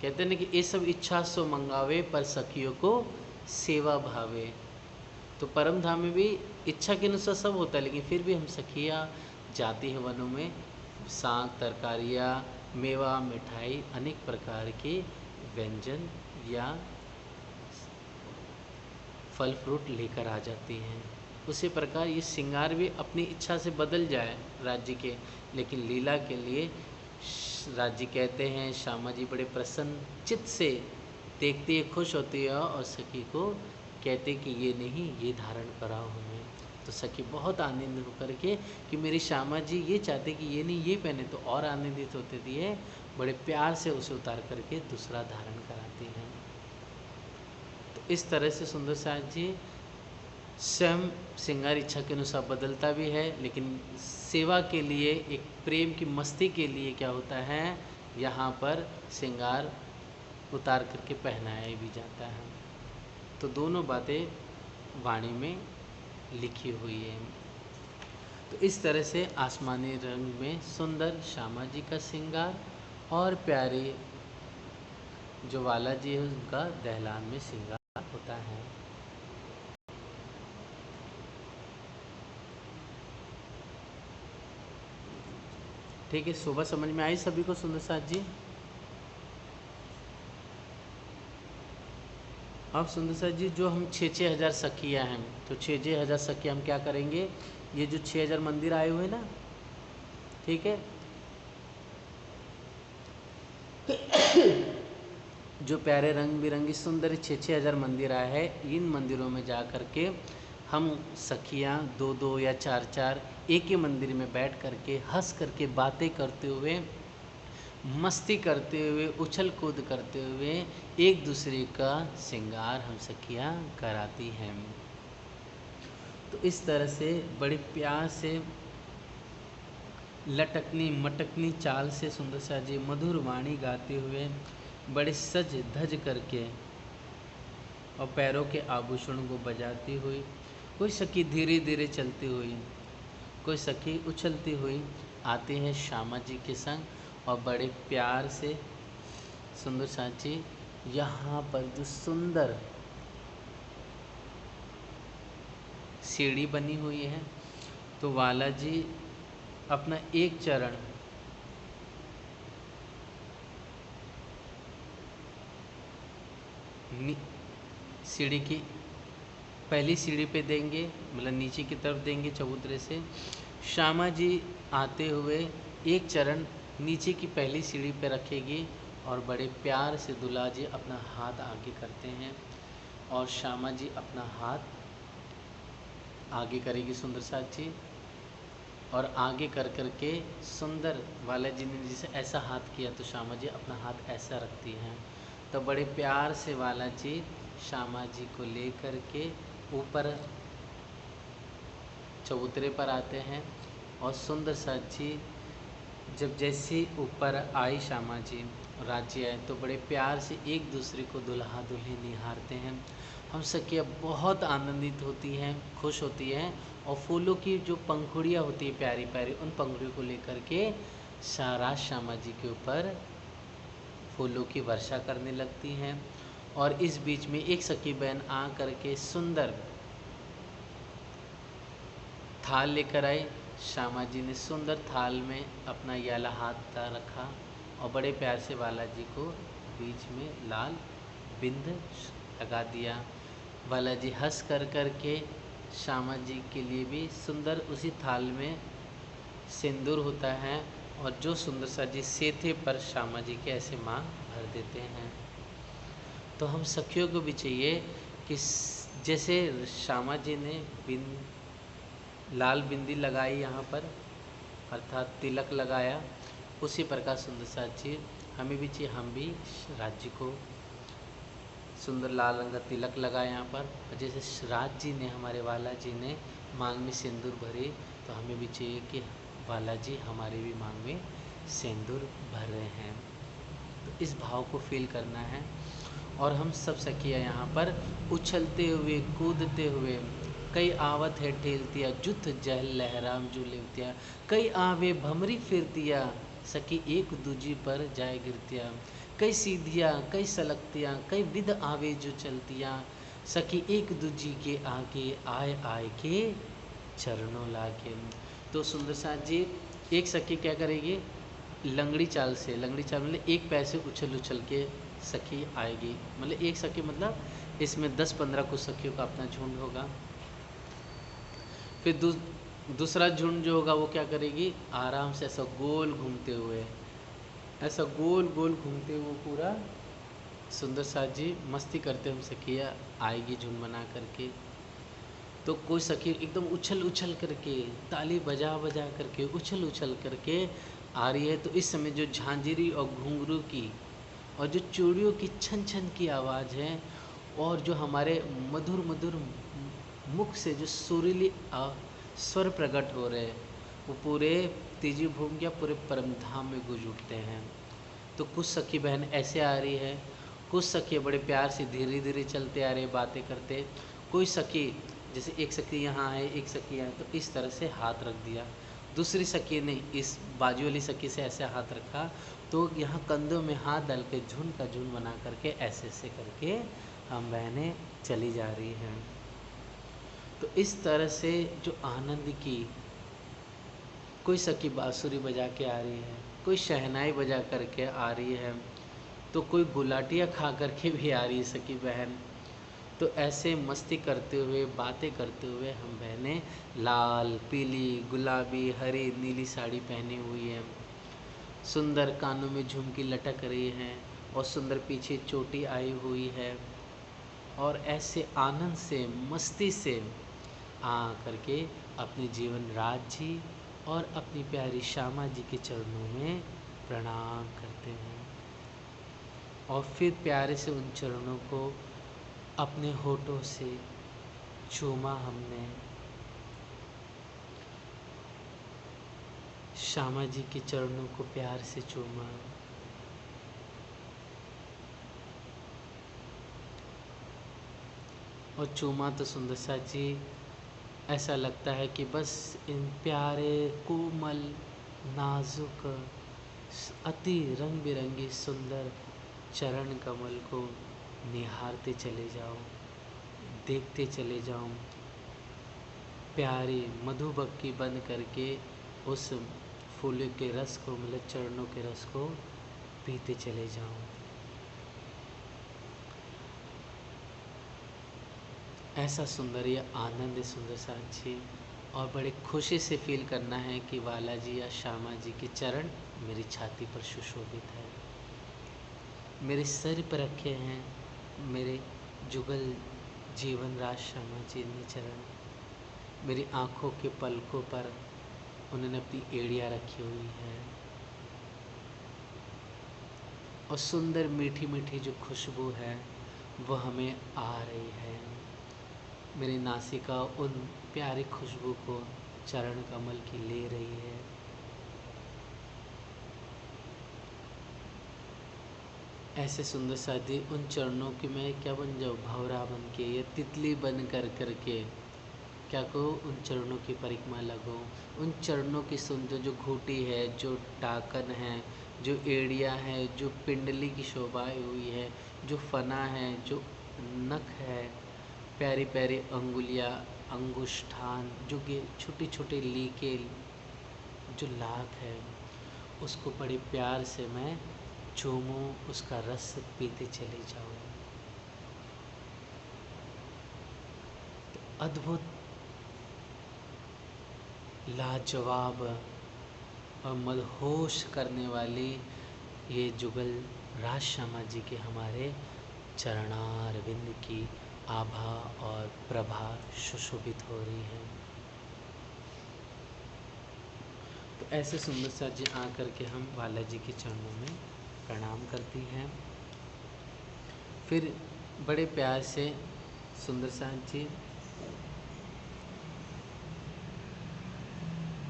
कहते हैं ना कि ये सब इच्छा सो मंगावे पर सखियों को सेवा भावे। तो परम धाम में भी इच्छा के अनुसार सब होता है, लेकिन फिर भी हम सखियाँ जाती हैं वनों में, साग तरकारियाँ मेवा मिठाई अनेक प्रकार के व्यंजन या फल फ्रूट लेकर आ जाती हैं। उसी प्रकार ये श्रृंगार भी अपनी इच्छा से बदल जाए राज्य के, लेकिन लीला के लिए राज्य कहते हैं श्यामा जी बड़े प्रसन्न चित्त से देखती है, खुश होती है और सखी को कहते कि ये नहीं ये धारण कराओ हमें। तो सखी बहुत आनंदित होकर के कि मेरी श्यामा जी ये चाहते कि ये नहीं ये पहने, तो और आनंदित होते दिए, बड़े प्यार से उसे उतार करके दूसरा धारण कराती हैं। तो इस तरह से सुंदर साथ जी स्वयं श्रृंगार इच्छा के अनुसार बदलता भी है, लेकिन सेवा के लिए एक प्रेम की मस्ती के लिए क्या होता है, यहाँ पर श्रृंगार उतार करके पहनाया भी जाता है। तो दोनों बातें वाणी में लिखी हुई है। तो इस तरह से आसमानी रंग में सुंदर श्यामा जी का श्रृंगार और प्यारे जो वाला जी है उनका दहलान में श्रृंगार होता है। ठीक है, सुबह समझ में आई सभी को सुंदर साथ जी? अब सुंदर साथ जी जो हम 6-6 हज़ार सखियाँ हैं, तो 6-6 हज़ार सखियाँ हम क्या करेंगे, ये जो 6,000 मंदिर आए हुए ना, ठीक है, जो प्यारे रंग बिरंगी सुंदर 6-6 हज़ार मंदिर आए हैं, इन मंदिरों में जा कर के हम सखियाँ 2-2 या 4-4 एक ही मंदिर में बैठ करके हंस करके बातें करते हुए, मस्ती करते हुए, उछल कूद करते हुए एक दूसरे का श्रृंगार हम सखियाँ कराती हैं। तो इस तरह से बड़े प्यार से लटकनी मटकनी चाल से सुंदर सा जी मधुर वाणी गाते हुए बड़े सज धज करके और पैरों के आभूषणों को बजाती हुई, कोई सखी धीरे धीरे चलती हुई, कोई सखी उछलती हुई आते हैं श्यामा जी के संग। और बड़े प्यार से सुंदर साची यहाँ पर जो सुंदर सीढ़ी बनी हुई है, तो वाला जी अपना एक चरण सीढ़ी की पहली सीढ़ी पे देंगे, मतलब नीचे की तरफ देंगे चबूतरे से। श्यामा जी आते हुए एक चरण नीचे की पहली सीढ़ी पे रखेगी और बड़े प्यार से दूल्हा जी अपना हाथ आगे करते हैं और श्यामा जी अपना हाथ आगे करेगी सुंदर साथ जी, और आगे कर के सुंदर वाला जी ने जैसे ऐसा हाथ किया तो श्यामा जी अपना हाथ ऐसा रखती हैं। तो बड़े प्यार से वाला जी श्यामा जी को ले कर के ऊपर चबूतरे पर आते हैं और सुंदर साथ जी जब जैसे ऊपर आई श्यामा जी राज्य आए तो बड़े प्यार से एक दूसरे को दुल्हा दुल्हन निहारते हैं। हम सखियाँ बहुत आनंदित होती हैं, खुश होती हैं और फूलों की जो पंखुड़ियाँ होती हैं प्यारी प्यारी, उन पंखुड़ियों को लेकर के सारा श्यामा जी के ऊपर फूलों की वर्षा करने लगती हैं। और इस बीच में एक सखी बहन आ करके सुंदर थाल लेकर आई। श्यामा जी ने सुंदर थाल में अपना याला हाथ रखा और बड़े प्यार से बालाजी को बीच में लाल बिंद लगा दिया। बालाजी हंस कर के श्यामा जी के लिए भी सुंदर उसी थाल में सिंदूर होता है और जो सुंदर सा जी सेथे पर श्यामा जी के ऐसे मांग भर देते हैं। तो हम सखियों को भी चाहिए कि जैसे श्यामा जी ने लाल बिंदी लगाई यहाँ पर अर्थात तिलक लगाया, उसी प्रकार सुंदर सा जी हमें भी चाहिए, हम भी राज्य को सुंदर लाल रंग का तिलक लगाया यहाँ पर। और जैसे राज जी ने हमारे वाला जी ने मांग में सिंदूर भरे तो हमें भी चाहिए कि वाला जी हमारे भी मांग में सिंदूर भर रहे हैं। तो इस भाव को फील करना है। और हम सब सखियाँ यहाँ पर उछलते हुए कूदते हुए कई आवत है ठेलतिया जुत जहल लहराम जो लेवतिया, कई आवे भमरी फिरतिया सखी एक दूजी पर जाए गिरतिया, कई सीधिया कई सलगतियाँ कई विध आवे जो चलतियाँ सखी एक दूजी के आगे आए आए के चरणों लागे। तो सुंदर साथ जी एक सखी क्या करेगी, लंगड़ी चाल से, लंगड़ी चाल मतलब एक पैर से उछल उछल के सखी आएगी, मतलब एक सखी मतलब इसमें 10-15 कुछ सखियों का अपना झुंड होगा। फिर दूसरा झुंड जो होगा वो क्या करेगी, आराम से ऐसा गोल घूमते हुए, ऐसा गोल गोल घूमते हुए पूरा सुंदर साथ जी मस्ती करते हम सखियाँ आएगी झुंड बना करके। तो कोई सखी एकदम उछल उछल करके ताली बजा बजा करके उछल उछल करके आ रही है, तो इस समय जो झांझरी और घुंघरू की और जो चूड़ियों की छन छन की आवाज़ है और जो हमारे मधुर मधुर मुख से जो सुरीली स्वर प्रकट हो रहे हैं वो पूरे तीजी भूमि या पूरे परम धाम में गूंज उठते हैं। तो कुछ सखी बहन ऐसे आ रही है, कुछ सखी बड़े प्यार से धीरे धीरे चलते आ रहे बातें करते, कोई सखी जैसे एक सखी यहाँ है एक सखी यहाँ, तो इस तरह से हाथ रख दिया, दूसरी सखी ने इस बाजू वाली सखी से ऐसे हाथ रखा, तो यहाँ कंधों में हाथ डाल के झुंड का झुंड बना करके ऐसे ऐसे करके हम बहनें चली जा रही हैं। तो इस तरह से जो आनंद की, कोई सखी बांसुरी बजा के आ रही है, कोई शहनाई बजा करके आ रही है, तो कोई गुलाटियाँ खा करके भी आ रही है सखी बहन। तो ऐसे मस्ती करते हुए बातें करते हुए हम बहनें लाल पीली गुलाबी हरी नीली साड़ी पहनी हुई हैं, सुंदर कानों में झुमकी लटक रही हैं और सुंदर पीछे चोटी आई हुई है, और ऐसे आनंद से मस्ती से आ करके अपने जीवन राज जी और अपनी प्यारी श्यामा जी के चरणों में प्रणाम करते हैं और फिर प्यारे से उन चरणों को अपने होठों से चूमा हमने, श्यामा जी के चरणों को प्यार से चूमा। और चूमा तो सुंदर सा जी ऐसा लगता है कि बस इन प्यारे कोमल नाजुक अति रंग बिरंगी सुंदर चरण कमल को निहारते चले जाओ, देखते चले जाओ, प्यारी मधुबक्की बन करके उस फूल के रस को मतलब चरणों के रस को पीते चले जाओ। ऐसा सुंदर ये आनंद सुंदर साक्षी और बड़े खुशी से फील करना है कि बालाजी या श्यामा जी के चरण मेरी छाती पर सुशोभित है। मेरे सर पर रखे हैं मेरे जुगल जीवन राज श्यामा जी ने चरण। मेरी आँखों के पलकों पर उन्होंने अपनी एड़ियाँ रखी हुई है और सुंदर मीठी मीठी जो खुशबू है वो हमें आ रही है। मेरी नासिका उन प्यारी खुशबू को चरण कमल की ले रही है। ऐसे सुंदर साथी उन चरणों की मैं क्या बन जाऊँ, भंवरा बन के या तितली बन कर के क्या कहो, उन चरणों की परिक्रमा लगाऊं। उन चरणों की सुंदर जो घूटी है, जो टाकन है, जो एड़िया है, जो पिंडली की शोभाई हुई है, जो फना है, जो नख है, प्यारी प्यारी अंगुलियां, अंगुष्ठान, जो कि छोटी छोटी लीके, जो लाख है, उसको बड़े प्यार से मैं चूमूं, उसका रस पीते चले जाऊं। अद्भुत, लाजवाब और मदहोश करने वाली ये जुगल राज श्यामा जी के हमारे चरणारविंद की आभा और प्रभा सुशोभित हो रही है। तो ऐसे सुंदर सा जी आकर के हम बालाजी के चरणों में प्रणाम करती हैं। फिर बड़े प्यार से सुंदर सा जी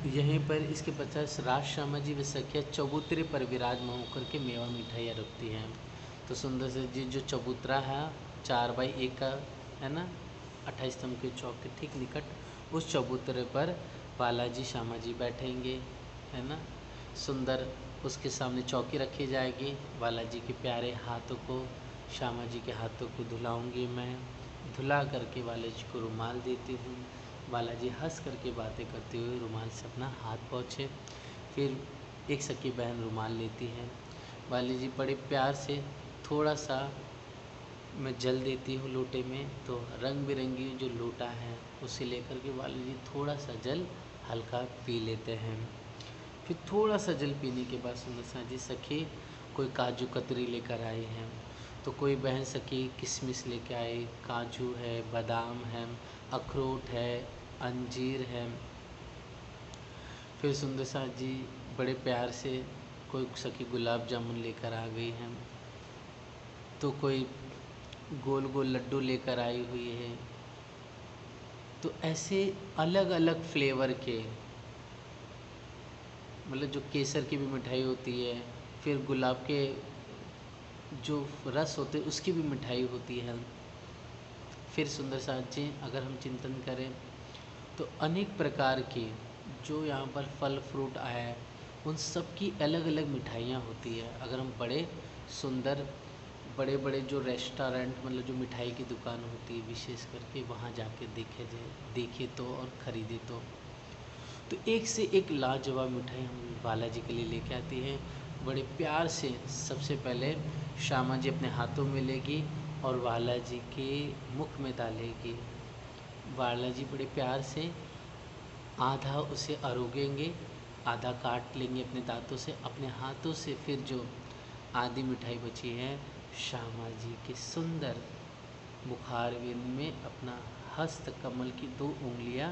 यहीं पर इसके पचास राज श्यामा जी व सखिया चबूतरे पर विराजमान होकर के मेवा मिठाइयाँ रखती हैं। तो सुंदर से जी जो चबूतरा है 4x1 का है ना, 28 स्तंभ के चौक के ठीक निकट उस चबूतरे पर बालाजी श्यामा जी बैठेंगे, है ना। सुंदर उसके सामने चौकी रखी जाएगी। बालाजी के प्यारे हाथों को, श्यामा जी के हाथों को धुलाऊंगी मैं। धुला करके बालाजी को रुमाल देती हूँ। बालाजी हंस करके बातें करते हुए रुमाल से अपना हाथ पोंछे। फिर एक सखी बहन रुमाल लेती है। बालाजी बड़े प्यार से थोड़ा सा मैं जल देती हूँ लोटे में, तो रंग बिरंगी जो लोटा है उसे लेकर के बालाजी थोड़ा सा जल हल्का पी लेते हैं। फिर थोड़ा सा जल पीने के बाद सुंदर सा जी सखी कोई काजू कतरी लेकर आई हैं, तो कोई बहन सखी किशमिश लेके आई, काजू है, बादाम है, अखरोट है, अंजीर है। फिर सुंदर सा जी बड़े प्यार से कोई सखी गुलाब जामुन लेकर आ गई हैं, तो कोई गोल गोल लड्डू लेकर आई हुई है। तो ऐसे अलग अलग फ्लेवर के, मतलब जो केसर की भी मिठाई होती है, फिर गुलाब के जो रस होते हैं उसकी भी मिठाई होती है। फिर सुंदर साथ जी अगर हम चिंतन करें तो अनेक प्रकार की जो यहाँ पर फल फ्रूट आया है उन सब की अलग अलग मिठाइयाँ होती है। अगर हम बड़े सुंदर बड़े बड़े जो रेस्टोरेंट, मतलब जो मिठाई की दुकान होती है विशेष करके, वहाँ जाके देखे तो और ख़रीदे तो एक से एक लाजवाब मिठाई हम बालाजी के लिए लेके आती हैं। बड़े प्यार से सबसे पहले श्यामा जी अपने हाथों में लेगी और बालाजी के मुख में डालेगी। बालाजी बड़े प्यार से आधा उसे अरोगेंगे, आधा काट लेंगे अपने दांतों से, अपने हाथों से। फिर जो आधी मिठाई बची है श्यामा जी के सुंदर मुखारविंद में अपना हस्त कमल की 2 उंगलियां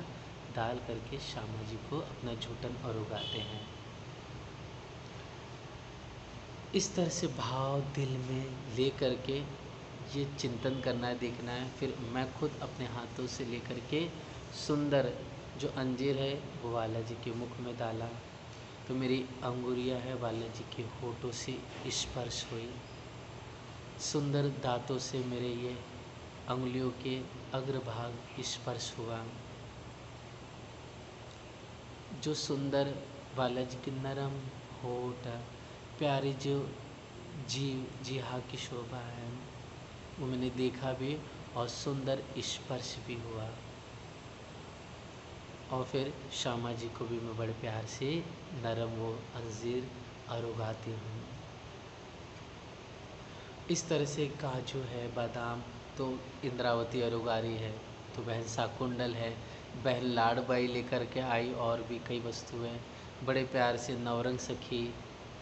डाल करके श्यामा जी को अपना झूठन अरोगाते हैं। इस तरह से भाव दिल में ले करके ये चिंतन करना है, देखना है। फिर मैं खुद अपने हाथों से लेकर के सुंदर जो अंजीर है वो बालाजी के मुख में डाला, तो मेरी अंगुरियां है बालाजी के होठों से स्पर्श हुई। सुंदर दांतों से मेरे ये अंगुलियों के अग्रभाग स्पर्श हुआ। जो सुंदर बालाजी के नरम होठ, प्यारी जो जीहा की शोभा है वो मैंने देखा भी और सुंदर स्पर्श भी हुआ। और फिर श्यामा जी को भी मैं बड़े प्यार से नरम वो अंजीर अरोगाती हूँ। इस तरह से काजू है, बादाम तो इंद्रावती अरोगारी है, तो बहन साकुंडल है, बहन लाड़बाई लेकर के आई, और भी कई वस्तुएं बड़े प्यार से नवरंग सखी,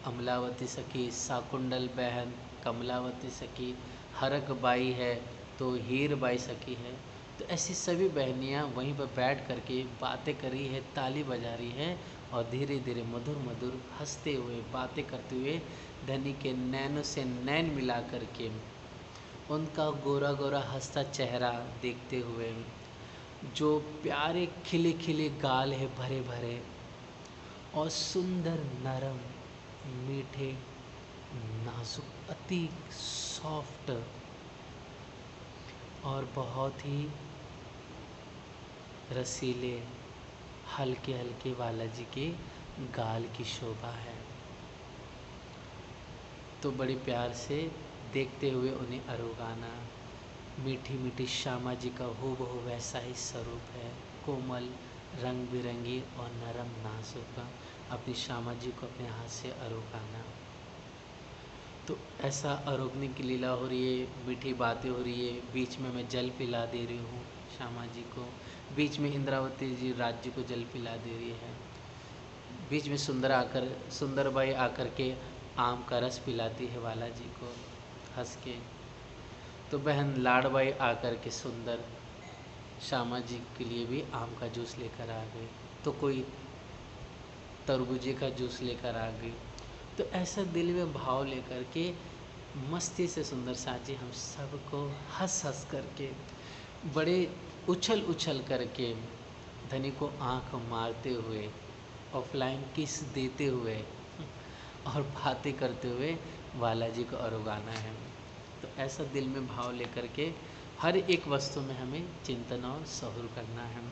अमलावती सखी, साकुंडल बहन, कमलावती सखी, हरक बाई है तो हीर बाई सखी है। तो ऐसी सभी बहनियाँ वहीं पर बैठ करके बातें कर रही है, ताली बजा रही है और धीरे धीरे मधुर मधुर हंसते हुए बातें करते हुए धनी के नैनों से नैन मिला करके उनका गोरा गोरा हंसता चेहरा देखते हुए, जो प्यारे खिले खिले गाल है भरे भरे और सुंदर नरम मीठे नाजुक अति सॉफ्ट और बहुत ही रसीले हल्के हल्के बालाजी के गाल की शोभा है। तो बड़े प्यार से देखते हुए उन्हें अरोगाना, मीठी मीठी श्यामा जी का हूबहू वैसा ही स्वरूप है, कोमल रंग बिरंगी और नरम नाजुक अपनी श्यामा जी को अपने हाथ से अरोगाना। तो ऐसा अरोगने की लीला हो रही है, मीठी बातें हो रही है, बीच में मैं जल पिला दे रही हूँ श्यामा जी को, बीच में इंद्रावती जी राज्य को जल पिला दे रही है, बीच में सुंदरबाई आकर के आम का रस पिलाती है बालाजी को हंस के। तो बहन लाड़बाई आकर के सुंदर श्यामा जी के लिए भी आम का जूस लेकर आ गई, तो कोई तरबूजे का जूस लेकर आ गई। तो ऐसा दिल में भाव लेकर के मस्ती से सुंदर साजी हम सबको हंस हंस करके बड़े उछल उछल करके धनी को आंख मारते हुए ऑफलाइन किस देते हुए और बातें करते हुए बालाजी को अरोगाना है। तो ऐसा दिल में भाव लेकर के हर एक वस्तु में हमें चिंतन और सहूर करना है।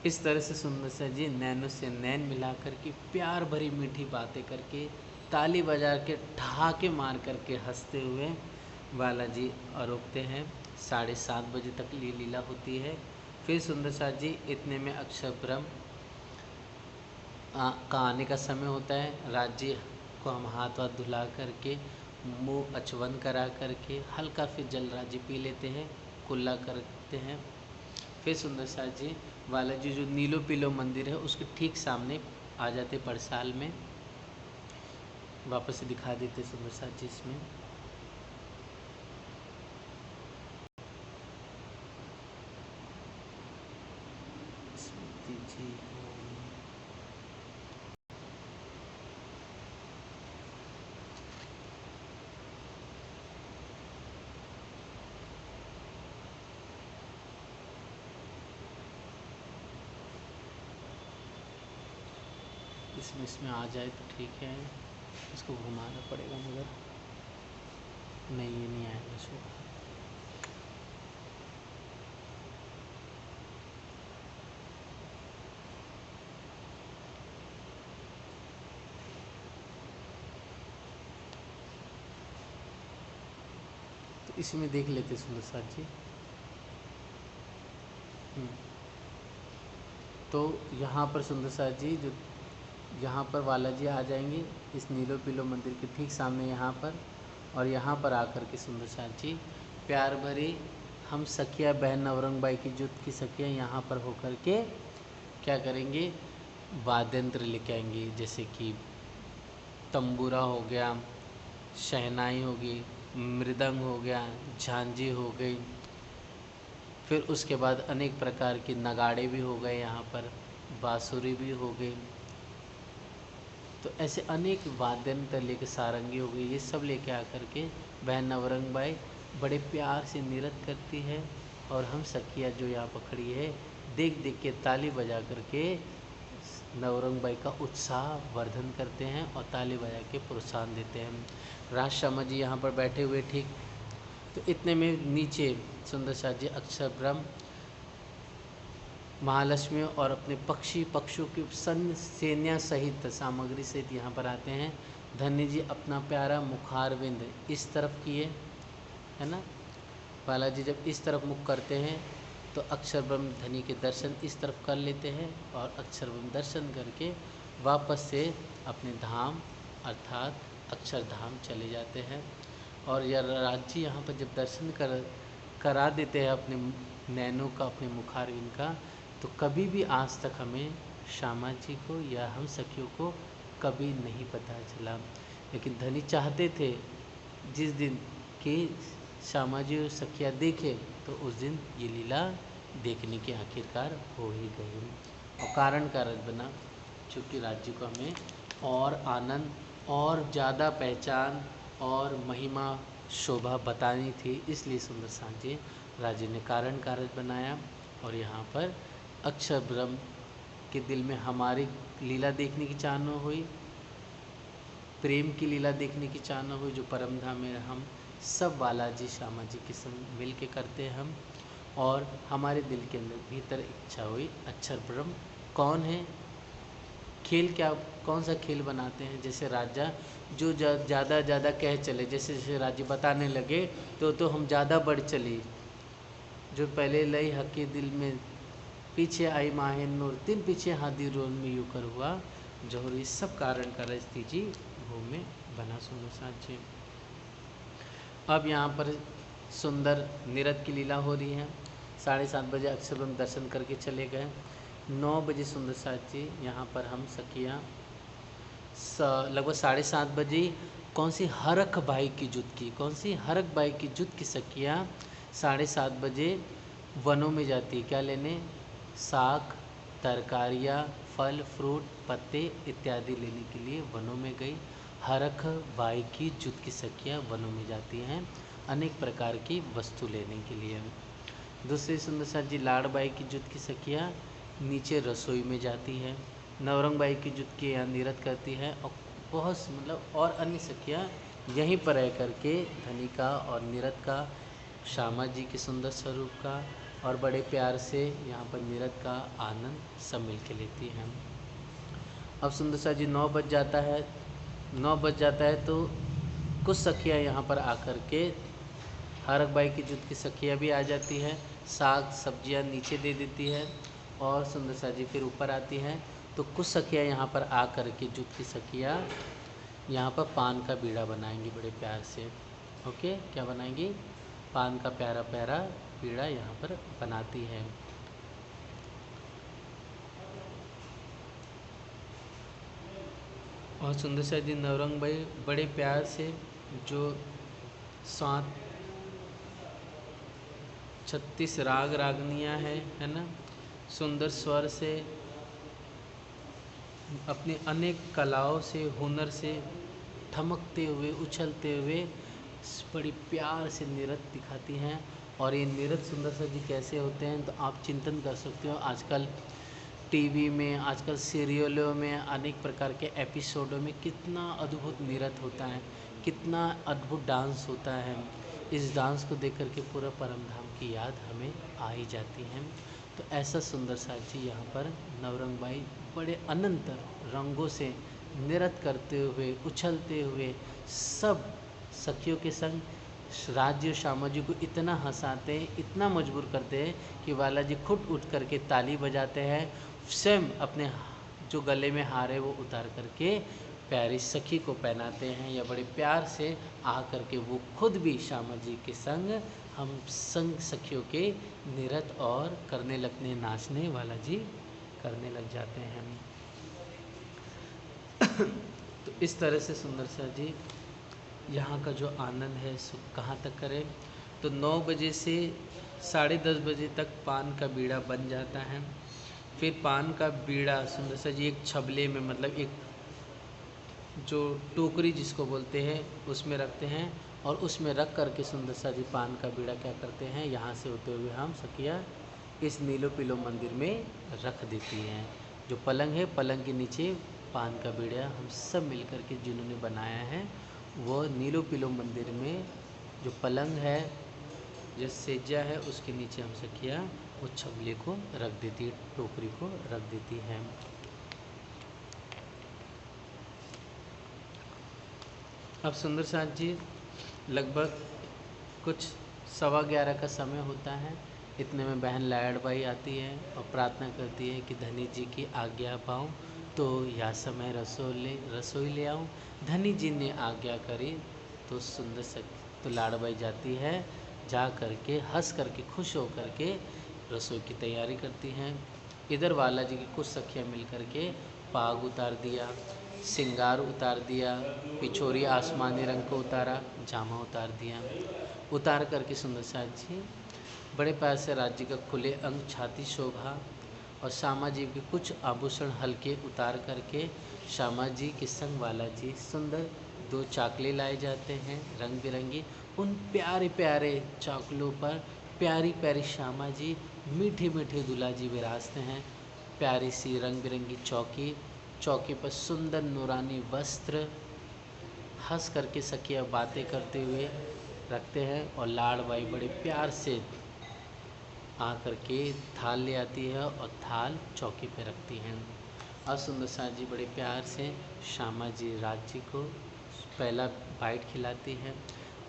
इस तरह से सुंदर सा जी नैनों से नैन मिलाकर के प्यार भरी मीठी बातें करके ताली बजा के ठहाके मार करके हंसते हुए बालाजी आरोपते हैं। 7:30 बजे तक ये लीला होती है। फिर सुंदर सा जी इतने में अक्षर ब्रह्म का आने का समय होता है। राज्य को हम हाथ वाथ धुला करके मुँह अचवन करा करके हल्का फिर जल राज्य पी लेते हैं, कुल्ला करते हैं। फिर सुंदर सा जी बालाजी जो नीलो पीलो मंदिर है उसके ठीक सामने आ जाते पड़साल में, वापस से दिखा देते सुंदर सा जी इसमें। इसमें आ जाए तो ठीक है, इसको घुमाना पड़ेगा मगर नहीं, ये नहीं आएगा शो। तो इसमें देख लेते सुंदर साथ जी। तो यहाँ पर सुंदर साथ जी जो यहाँ पर बालाजी आ जाएंगे इस नीलो पीलो मंदिर के ठीक सामने यहाँ पर, और यहाँ पर आकर के सुंदर साथ जी प्यार भरी हम सखिया बहन नवरंगबाई की जुट की सखियाँ यहाँ पर होकर के क्या करेंगे, वाद्यंत्र लेके आएंगे, जैसे कि तंबूरा हो गया, शहनाई होगी, मृदंग हो गया, झांझी हो गई, फिर उसके बाद अनेक प्रकार के नगाड़े भी हो गए, यहाँ पर बांसुरी भी हो गई। तो ऐसे अनेक वाद्यंत्र लेके सारंगी हो गई, ये सब लेके आकर के बहन नवरंगबाई बड़े प्यार से नृत्य करती है, और हम सखिया जो यहाँ पर खड़ी है देख देख के ताली बजा करके नवरंगबाई का उत्साह वर्धन करते हैं और ताली बजा के प्रोत्साहन देते हैं। राज शर्मा जी यहाँ पर बैठे हुए ठीक, तो इतने में नीचे सुंदर शाह जी अक्षर ब्रह्म महालक्ष्मी और अपने पक्षियों की सैन्य सहित सामग्री सहित यहाँ पर आते हैं। धन्य जी अपना प्यारा मुखारविंद इस तरफ किए, है ना, बालाजी जब इस तरफ मुख करते हैं तो अक्षर ब्रह्म धनी के दर्शन इस तरफ कर लेते हैं, और अक्षर ब्रह्म दर्शन करके वापस से अपने धाम अर्थात अक्षरधाम चले जाते हैं। और यह राज्य यहाँ पर जब दर्शन करा देते हैं अपने नैनों का, अपने मुखारविंद का, तो कभी भी आज तक हमें श्यामा जी को या हम सखियों को कभी नहीं पता चला लेकिन धनी चाहते थे जिस दिन कि श्यामा जी और सखिया देखे तो उस दिन ये लीला देखने की आखिरकार हो ही गई। और कारण कारज बना, चूँकि राज्य को हमें और आनंद और ज़्यादा पहचान और महिमा शोभा बतानी थी, इसलिए सुंदर सांझे राज्य ने कारण कारज बनाया। और यहाँ पर अक्षर ब्रह्म के दिल में हमारी लीला देखने की चाहना हुई, प्रेम की लीला देखने की चाहना हुई, जो परम धाम में हम सब बालाजी श्यामा जी के संग मिल के करते हैं हम। और हमारे दिल के अंदर भीतर इच्छा हुई अक्षर ब्रह्म कौन है, खेल क्या, कौन सा खेल बनाते हैं। जैसे राजा जो ज़्यादा कह चले, जैसे जैसे राज्य बताने लगे तो हम ज़्यादा बढ़ चली, जो पहले लई हकी दिल में पीछे आई माहे नूर, तिन पीछे हादी रोल में यूँ कर हुआ जोहर। ये सब कारण कारज तीजी भूमि में बना सुंदर सांझे। अब यहाँ पर सुंदर निरत की लीला हो रही है। 7:30 बजे अक्षर ब्रह्म दर्शन करके चले गए। 9 बजे सुंदर सांझे यहाँ पर हम सखियाँ लगभग 7:30 बजे कौन सी हरख बाई की जुत की, कौन सी हरख बाई की जुत की सखियाँ 7:30 बजे वनों में जाती है क्या लेने, साग तरकारियाँ फल फ्रूट पत्ते इत्यादि लेने के लिए वनों में गई। हरख बाई की जुत की सखियाँ वनों में जाती हैं अनेक प्रकार की वस्तु लेने के लिए। दूसरी सुंदर सांझी लाड़बाई की जुत की सखियाँ नीचे रसोई में जाती है। नवरंग बाई की जुत की यहाँ निरत करती है। और बहुत मतलब और अन्य सखियाँ यहीं पर रह करके धनी का और निरत का, श्यामा जी के सुंदर स्वरूप का और बड़े प्यार से यहाँ पर निरत का आनंद सब मिल के लेती हैं। अब सुंदर सा जी 9 बज जाता है। 9 बज जाता है तो कुछ सखियाँ यहाँ पर आकर के, हरख बाई की जुत की सखियाँ भी आ जाती है, साग सब्जियाँ नीचे दे देती है और सुंदर सा जी फिर ऊपर आती हैं। तो कुछ सखियाँ यहाँ पर आकर के जुत की सखियाँ यहाँ पर पान का बीड़ा बनाएंगी बड़े प्यार से। ओके, क्या बनाएंगी, पान का प्यारा प्यारा बीड़ा यहाँ पर बनाती है। और सुंदर सा जी नवरंग भाई बड़े प्यार से जो 36 राग रागनियाँ है ना, सुंदर स्वर से अपनी अनेक कलाओं से हुनर से ठमकते हुए उछलते हुए बड़ी प्यार से नृत्य दिखाती हैं। और ये नृत्य सुंदर सा जी कैसे होते हैं तो आप चिंतन कर सकते हो। आजकल टीवी में, आजकल सीरियलों में, अनेक प्रकार के एपिसोडों में कितना अद्भुत नृत्य होता है, कितना अद्भुत डांस होता है। इस डांस को देख कर के पूरा परम धाम की याद हमें आ ही जाती है। तो ऐसा सुंदर सा जी यहाँ पर नवरंग बाई बड़े अनंत रंगों से नृत्य करते हुए उछलते हुए सब सखियों के संग राज्य श्यामा जी को इतना हंसाते हैं, इतना मजबूर करते हैं कि बालाजी खुद उठ करके ताली बजाते हैं, स्वयं अपने जो गले में हार है वो उतार करके प्यारी सखी को पहनाते हैं, या बड़े प्यार से आ करके वो खुद भी श्यामा जी के संग हम संग सखियों के नृत्य और करने लगने नाचने वाला जी करने लग जाते हैं। तो इस तरह से सुंदर सा जी यहाँ का जो आनंद है सो कहाँ तक करें तो 9 बजे से 10:30 बजे तक पान का बीड़ा बन जाता है। फिर पान का बीड़ा सुंदर सा जी एक छबले में, मतलब एक जो टोकरी जिसको बोलते हैं उसमें रखते हैं और उसमें रख करके सुंदर सा जी पान का बीड़ा क्या करते हैं, यहाँ से होते हुए हम सखिया इस नीलो पीलो मंदिर में रख देती हैं। जो पलंग है, पलंग के नीचे पान का बीड़ा हम सब मिल कर के जिन्होंने बनाया है वो नीलो पीलो मंदिर में जो पलंग है, जो सेजा है, उसके नीचे हम सखिया वो छबले को रख देती है, टोकरी को रख देती है। अब सुंदर साथ जी लगभग कुछ 11:15 का समय होता है। इतने में बहन लाडबाई आती है और प्रार्थना करती है कि धनी जी की आज्ञा पाऊँ तो यह समय रसोई ले आऊँ। धनी जी ने आज्ञा करी तो सुंदर सा तो लाडबाई जाती है, जा करके हंस करके खुश हो करके रसोई की तैयारी करती हैं। इधर बालाजी की कुछ सखियाँ मिल करके पाग उतार दिया, सिंगार उतार दिया, पिछोरी आसमानी रंग को उतारा, जामा उतार दिया। उतार करके सुंदर साज जी बड़े प्यार से राज्य का खुले अंग छाती शोभा और श्यामा जी के कुछ आभूषण हल्के उतार करके श्यामा जी के संग वाला जी सुंदर 2 चाकले लाए जाते हैं रंग बिरंगी। उन प्यारे प्यारे चाकलों पर प्यारी प्यारी श्यामा जी मीठे मीठे दूल्हा जी विराजते हैं। प्यारी सी रंग बिरंगी चौकी, चौकी पर सुंदर नूरानी वस्त्र, हंस करके सखिया बातें करते हुए रखते हैं और लाड़बाई बड़े प्यार से आ करके थाल ले आती है और थाल चौकी पे रखती हैं। और सुंदर साज जी बड़े प्यार से श्यामा जी राज्य को पहला बाइट खिलाती है,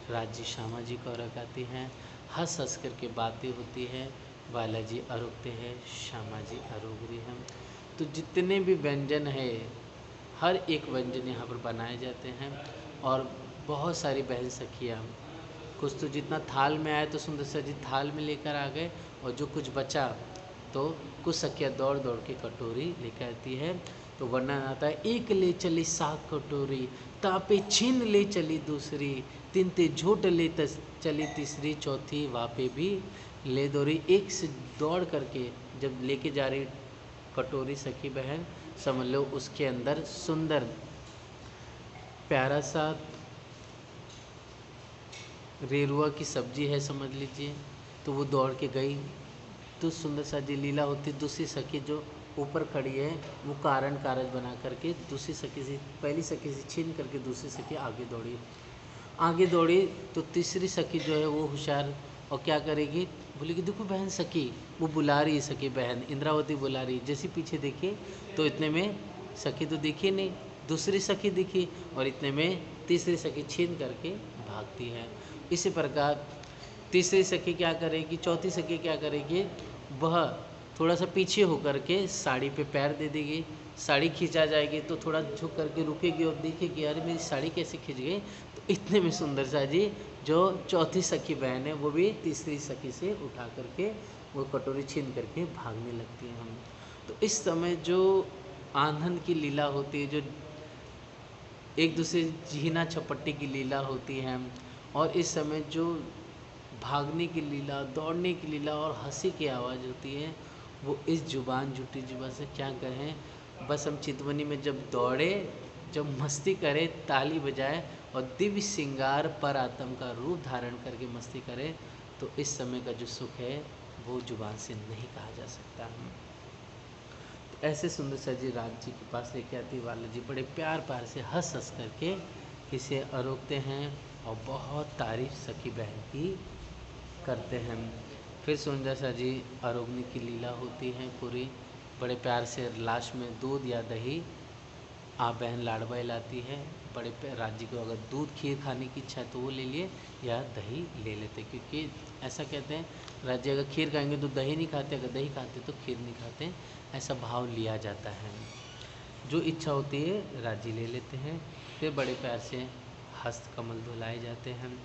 राज्य श्यामा जी को रखाती हैं। हंस हंस करके बातें होती है, बालाजी अरोगते हैं, श्यामा जी अरोग रही हैं। तो जितने भी व्यंजन है हर एक व्यंजन यहाँ पर बनाए जाते हैं। और बहुत सारी बहन सखियाँ कुछ तो जितना थाल में आए तो सुंदर सा जी थाल में लेकर आ गए, और जो कुछ बचा तो कुछ सखियाँ दौड़ दौड़ के कटोरी लेकर आती है। तो वर्णन आता है, एक ले चली साग कटोरी, तापे छीन ले चली दूसरी, तीन ते झूठ ले चली तीसरी, चौथी वापे भी ले दौड़ी। एक से दौड़ करके जब लेके जा रही कटोरी सखी बहन, समझ लो उसके अंदर सुंदर प्यारा सा रेरुआ की सब्जी है समझ लीजिए। तो वो दौड़ के गई, तो सुंदर सा जी लीला होती। दूसरी सखी जो ऊपर खड़ी है वो कारण कारज बना करके दूसरी सखी से, पहली सखी से छीन करके दूसरी सखी आगे दौड़ी। तो तीसरी सखी जो है वो होशियार, और क्या करेगी, बोलेगी देखो बहन सखी, वो बुला रही है सखी बहन इंद्रावती बुला रही। जैसे पीछे देखे तो इतने में सखी तो दिखी नहीं, दूसरी सखी दिखी, और इतने में तीसरी सखी छीन करके भागती है। इसी प्रकार तीसरी सखी क्या करेगी, चौथी सखी क्या करेगी, वह थोड़ा सा पीछे होकर के साड़ी पे पैर दे देगी, साड़ी खींचा जाएगी तो थोड़ा झुक करके रुकेगी और देखेगी अरे मेरी साड़ी कैसे खींच गई। तो इतने में सुंदर सा जी जो चौथी सखी बहन है वो भी तीसरी सखी से उठा करके वो कटोरी छीन करके भागने लगती है। हम तो इस समय जो आंधन की लीला होती है, जो एक दूसरे झीना छपट्टी की लीला होती है, और इस समय जो भागने की लीला, दौड़ने की लीला और हंसी की आवाज़ होती है, वो इस जुबान झूठी जुबान से क्या कहें। बस हम चितवनी में जब दौड़े, जब मस्ती करें, ताली बजाए और दिव्य श्रृंगार पर आत्म का रूप धारण करके मस्ती करें, तो इस समय का जो सुख है वो जुबान से नहीं कहा जा सकता। तो ऐसे सुंदर सा जी राज जी के पास लेके आती वाला जी बड़े प्यार प्यार से हंस हंस करके इसे अरोकते हैं और बहुत तारीफ सखी बहन की करते हैं। फिर सुंदर सा जी अरोगने की लीला होती है पूरी, बड़े प्यार से लास्ट में दूध या दही आप बहन लाड़बाई लाती है। बड़े राज्य को अगर दूध खीर खाने की इच्छा है तो वो ले लिए या दही ले लेते, क्योंकि ऐसा कहते हैं राज्य अगर खीर खाएंगे तो दही नहीं खाते, अगर दही खाते तो खीर नहीं खाते, ऐसा भाव लिया जाता है। जो इच्छा होती है राज्य ले लेते हैं। फिर बड़े प्यार से हस्त कमल धुलाए जाते हैं,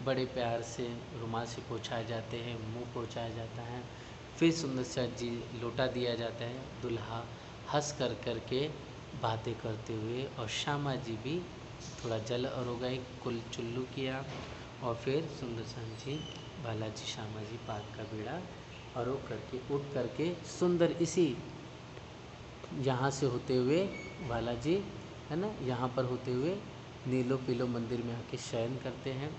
बड़े प्यार से रुमाल से पोंछाए जाते हैं, मुंह पोंछाया जाता है। फिर सुंदर सा जी लोटा दिया जाता है, दुल्हा हंस कर करके बातें करते हुए, और श्यामा जी भी थोड़ा जल अरोगाई कुल चुल्लू किया, और फिर सुंदर सा जी बालाजी श्यामा जी पाक का बेड़ा अरोग करके उठ करके सुंदर इसी यहाँ से होते हुए बालाजी है ना, यहाँ पर होते हुए नीलो पीलो मंदिर में आके शयन करते हैं।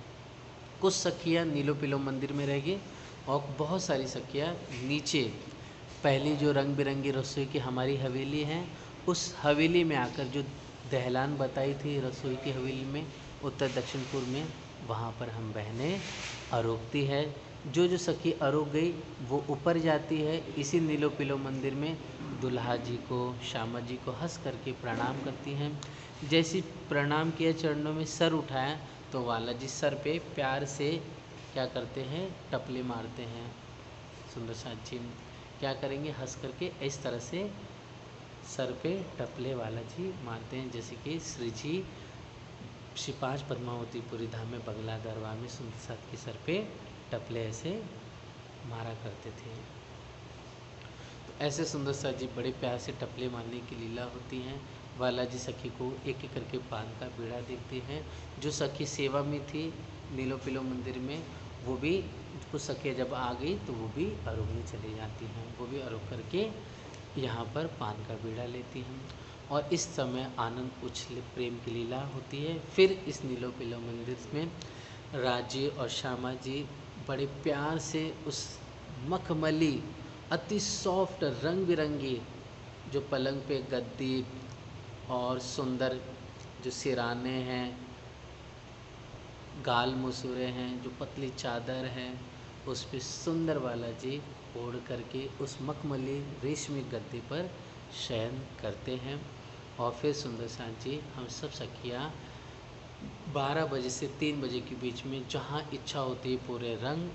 कुछ सखियाँ नीलो पीलो मंदिर में रहेगी और बहुत सारी सखियाँ नीचे पहली जो रंग बिरंगी रसोई की हमारी हवेली है, उस हवेली में आकर जो दहलान बताई थी रसोई की हवेली में उत्तर दक्षिण पूर्व में, वहाँ पर हम बहनें अरोगती है। जो सखी अरोग गई वो ऊपर जाती है, इसी नीलो पीलो मंदिर में दुल्हा जी को श्यामा जी को हंस करके प्रणाम करती हैं। जैसे प्रणाम किया, चरणों में सर उठाया, तो वाला जी सर पे प्यार से क्या करते हैं, टपले मारते हैं। सुंदर साथ जी क्या करेंगे, हंस करके इस तरह से सर पे टपले वाला जी मारते हैं, जैसे कि श्री जी श्री 5 पद्मावतीपुरी धाम में बंगला दरबार में सुंदर साथ के सर पे टपले ऐसे मारा करते थे। तो ऐसे सुंदर साथ जी बड़े प्यार से टपले मारने की लीला होती हैं। बालाजी सखी को एक एक करके पान का बीड़ा देती हैं। जो सखी सेवा में थी नीलो पिलो मंदिर में, वो भी कुछ सखियाँ जब आ गई तो वो भी आरोगने चली जाती हैं, वो भी आरोग करके यहाँ पर पान का बीड़ा लेती हैं। और इस समय आनंद उछल प्रेम की लीला होती है। फिर इस नीलो पिलो मंदिर में राजी और श्यामा जी बड़े प्यार से उस मखमली अति सॉफ्ट रंग बिरंगी जो पलंग पे गद्दी और सुंदर जो सिराने हैं, गाल मसूरे हैं, जो पतली चादर है, उस पे सुंदर बालाजी ओढ़ करके उस मखमली रेशमी गद्दे पर शयन करते हैं। और फिर सुंदर साथ जी हम सब सखियाँ 12 बजे से 3 बजे के बीच में जहाँ इच्छा होती है पूरे रंग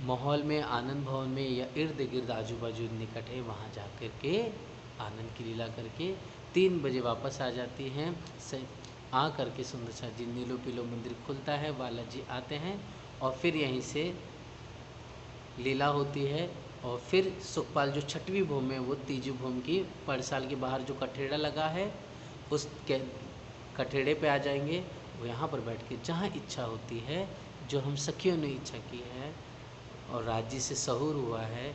माहौल में, आनंद भवन में या इर्द गिर्द आजू बाजू निकट है वहाँ जा कर के आनंद की लीला करके 3 बजे वापस आ जाती हैं। आ करके सुंदर सा जी नीलो पिलो मंदिर खुलता है, बालाजी आते हैं और फिर यहीं से लीला होती है। और फिर सुखपाल जो छठवीं भूमि है वो तीजी भूमि की परसाल के बाहर जो कठेड़ा लगा है उस के कठेड़े पे आ जाएंगे। वो यहाँ पर बैठ के जहाँ इच्छा होती है, जो हम सखियों ने इच्छा की है और राज्य से सहूर हुआ है,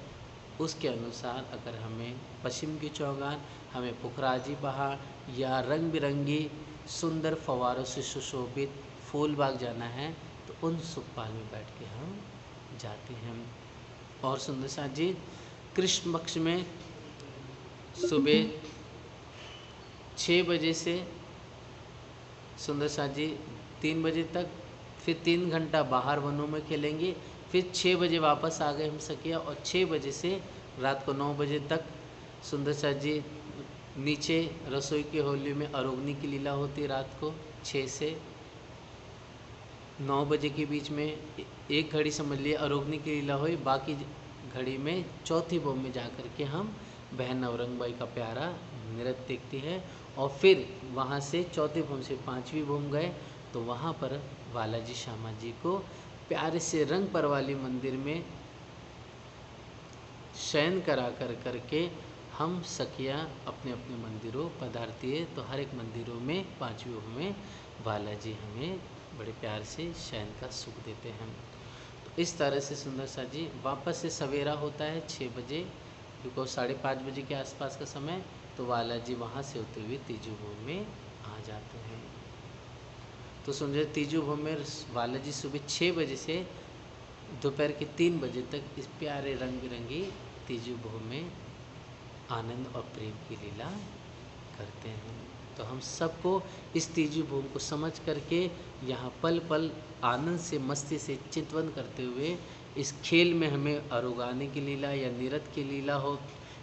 उसके अनुसार अगर हमें पश्चिम की चौगान, हमें पुखराजी पहाड़ या रंग बिरंगी सुंदर फवारों से सुशोभित फूलबाग जाना है तो उन सुखपाल में बैठ के हम जाते हैं। और सुंदर साथ जी कृष्ण पक्ष में सुबह 6 बजे से सुंदर साथ जी 3 बजे तक, फिर 3 घंटा बाहर वनों में खेलेंगे, फिर 6 बजे वापस आ गए हम सखिया और 6 बजे से रात को 9 बजे तक सुंदर साथ जी नीचे रसोई की होली में अरोगनी की लीला होती है। रात को 6 से 9 बजे के बीच में एक घड़ी समझ लिए अरोगनी की लीला हुई, बाकी घड़ी में चौथी भूमि में जा कर के हम बहन नवरंगबाई का प्यारा नृत्य देखती है। और फिर वहाँ से चौथी भूमि से 5वीं भूमि गए तो वहाँ पर बालाजी श्यामा जी को प्यारे से रंग परवाली मंदिर में शयन करा कर करके हम सखियाँ अपने अपने मंदिरों पधारती है। तो हर एक मंदिरों में 5वीं भूमि में बालाजी हमें बड़े प्यार से शयन का सुख देते हैं। तो इस तरह से सुंदर सा जी वापस से सवेरा होता है 6 बजे, बिकॉज 5:30 बजे के आसपास का समय, तो बालाजी वहाँ से होते हुए तीजू भूमि में आ जाते हैं। तो सुंदर तीजू भूमि में बालाजी सुबह 6 बजे से दोपहर के 3 बजे तक इस प्यारे रंग बिरंगी तीजू भूमि में आनंद और प्रेम की लीला करते हैं। तो हम सबको इस तीजू भूमि को समझ करके यहाँ पल पल आनंद से मस्ती से चिंतन करते हुए इस खेल में हमें अरोगाने की लीला या निरत की लीला हो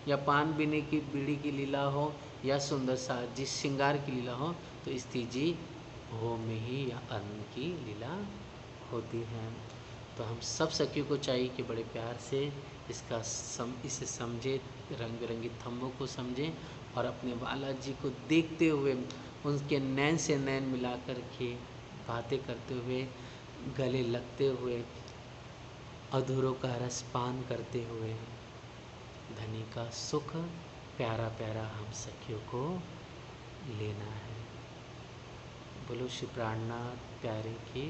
या पान बीने की बीड़ी की लीला हो या सुंदर सा जिस श्रृंगार की लीला हो, तो इस तीजी भूमि में ही या आनंद की लीला होती है। तो हम सब सखियों को चाहिए कि बड़े प्यार से इसे समझे, रंग बिरंगी थंबों को समझें और अपने बालाजी को देखते हुए उनके नैन से नैन मिला कर के बातें करते हुए, गले लगते हुए, अधूरों का रस पान करते हुए धनी का सुख प्यारा प्यारा हम सखियों को लेना है। बोलो श्री प्राणनाथ प्यारे की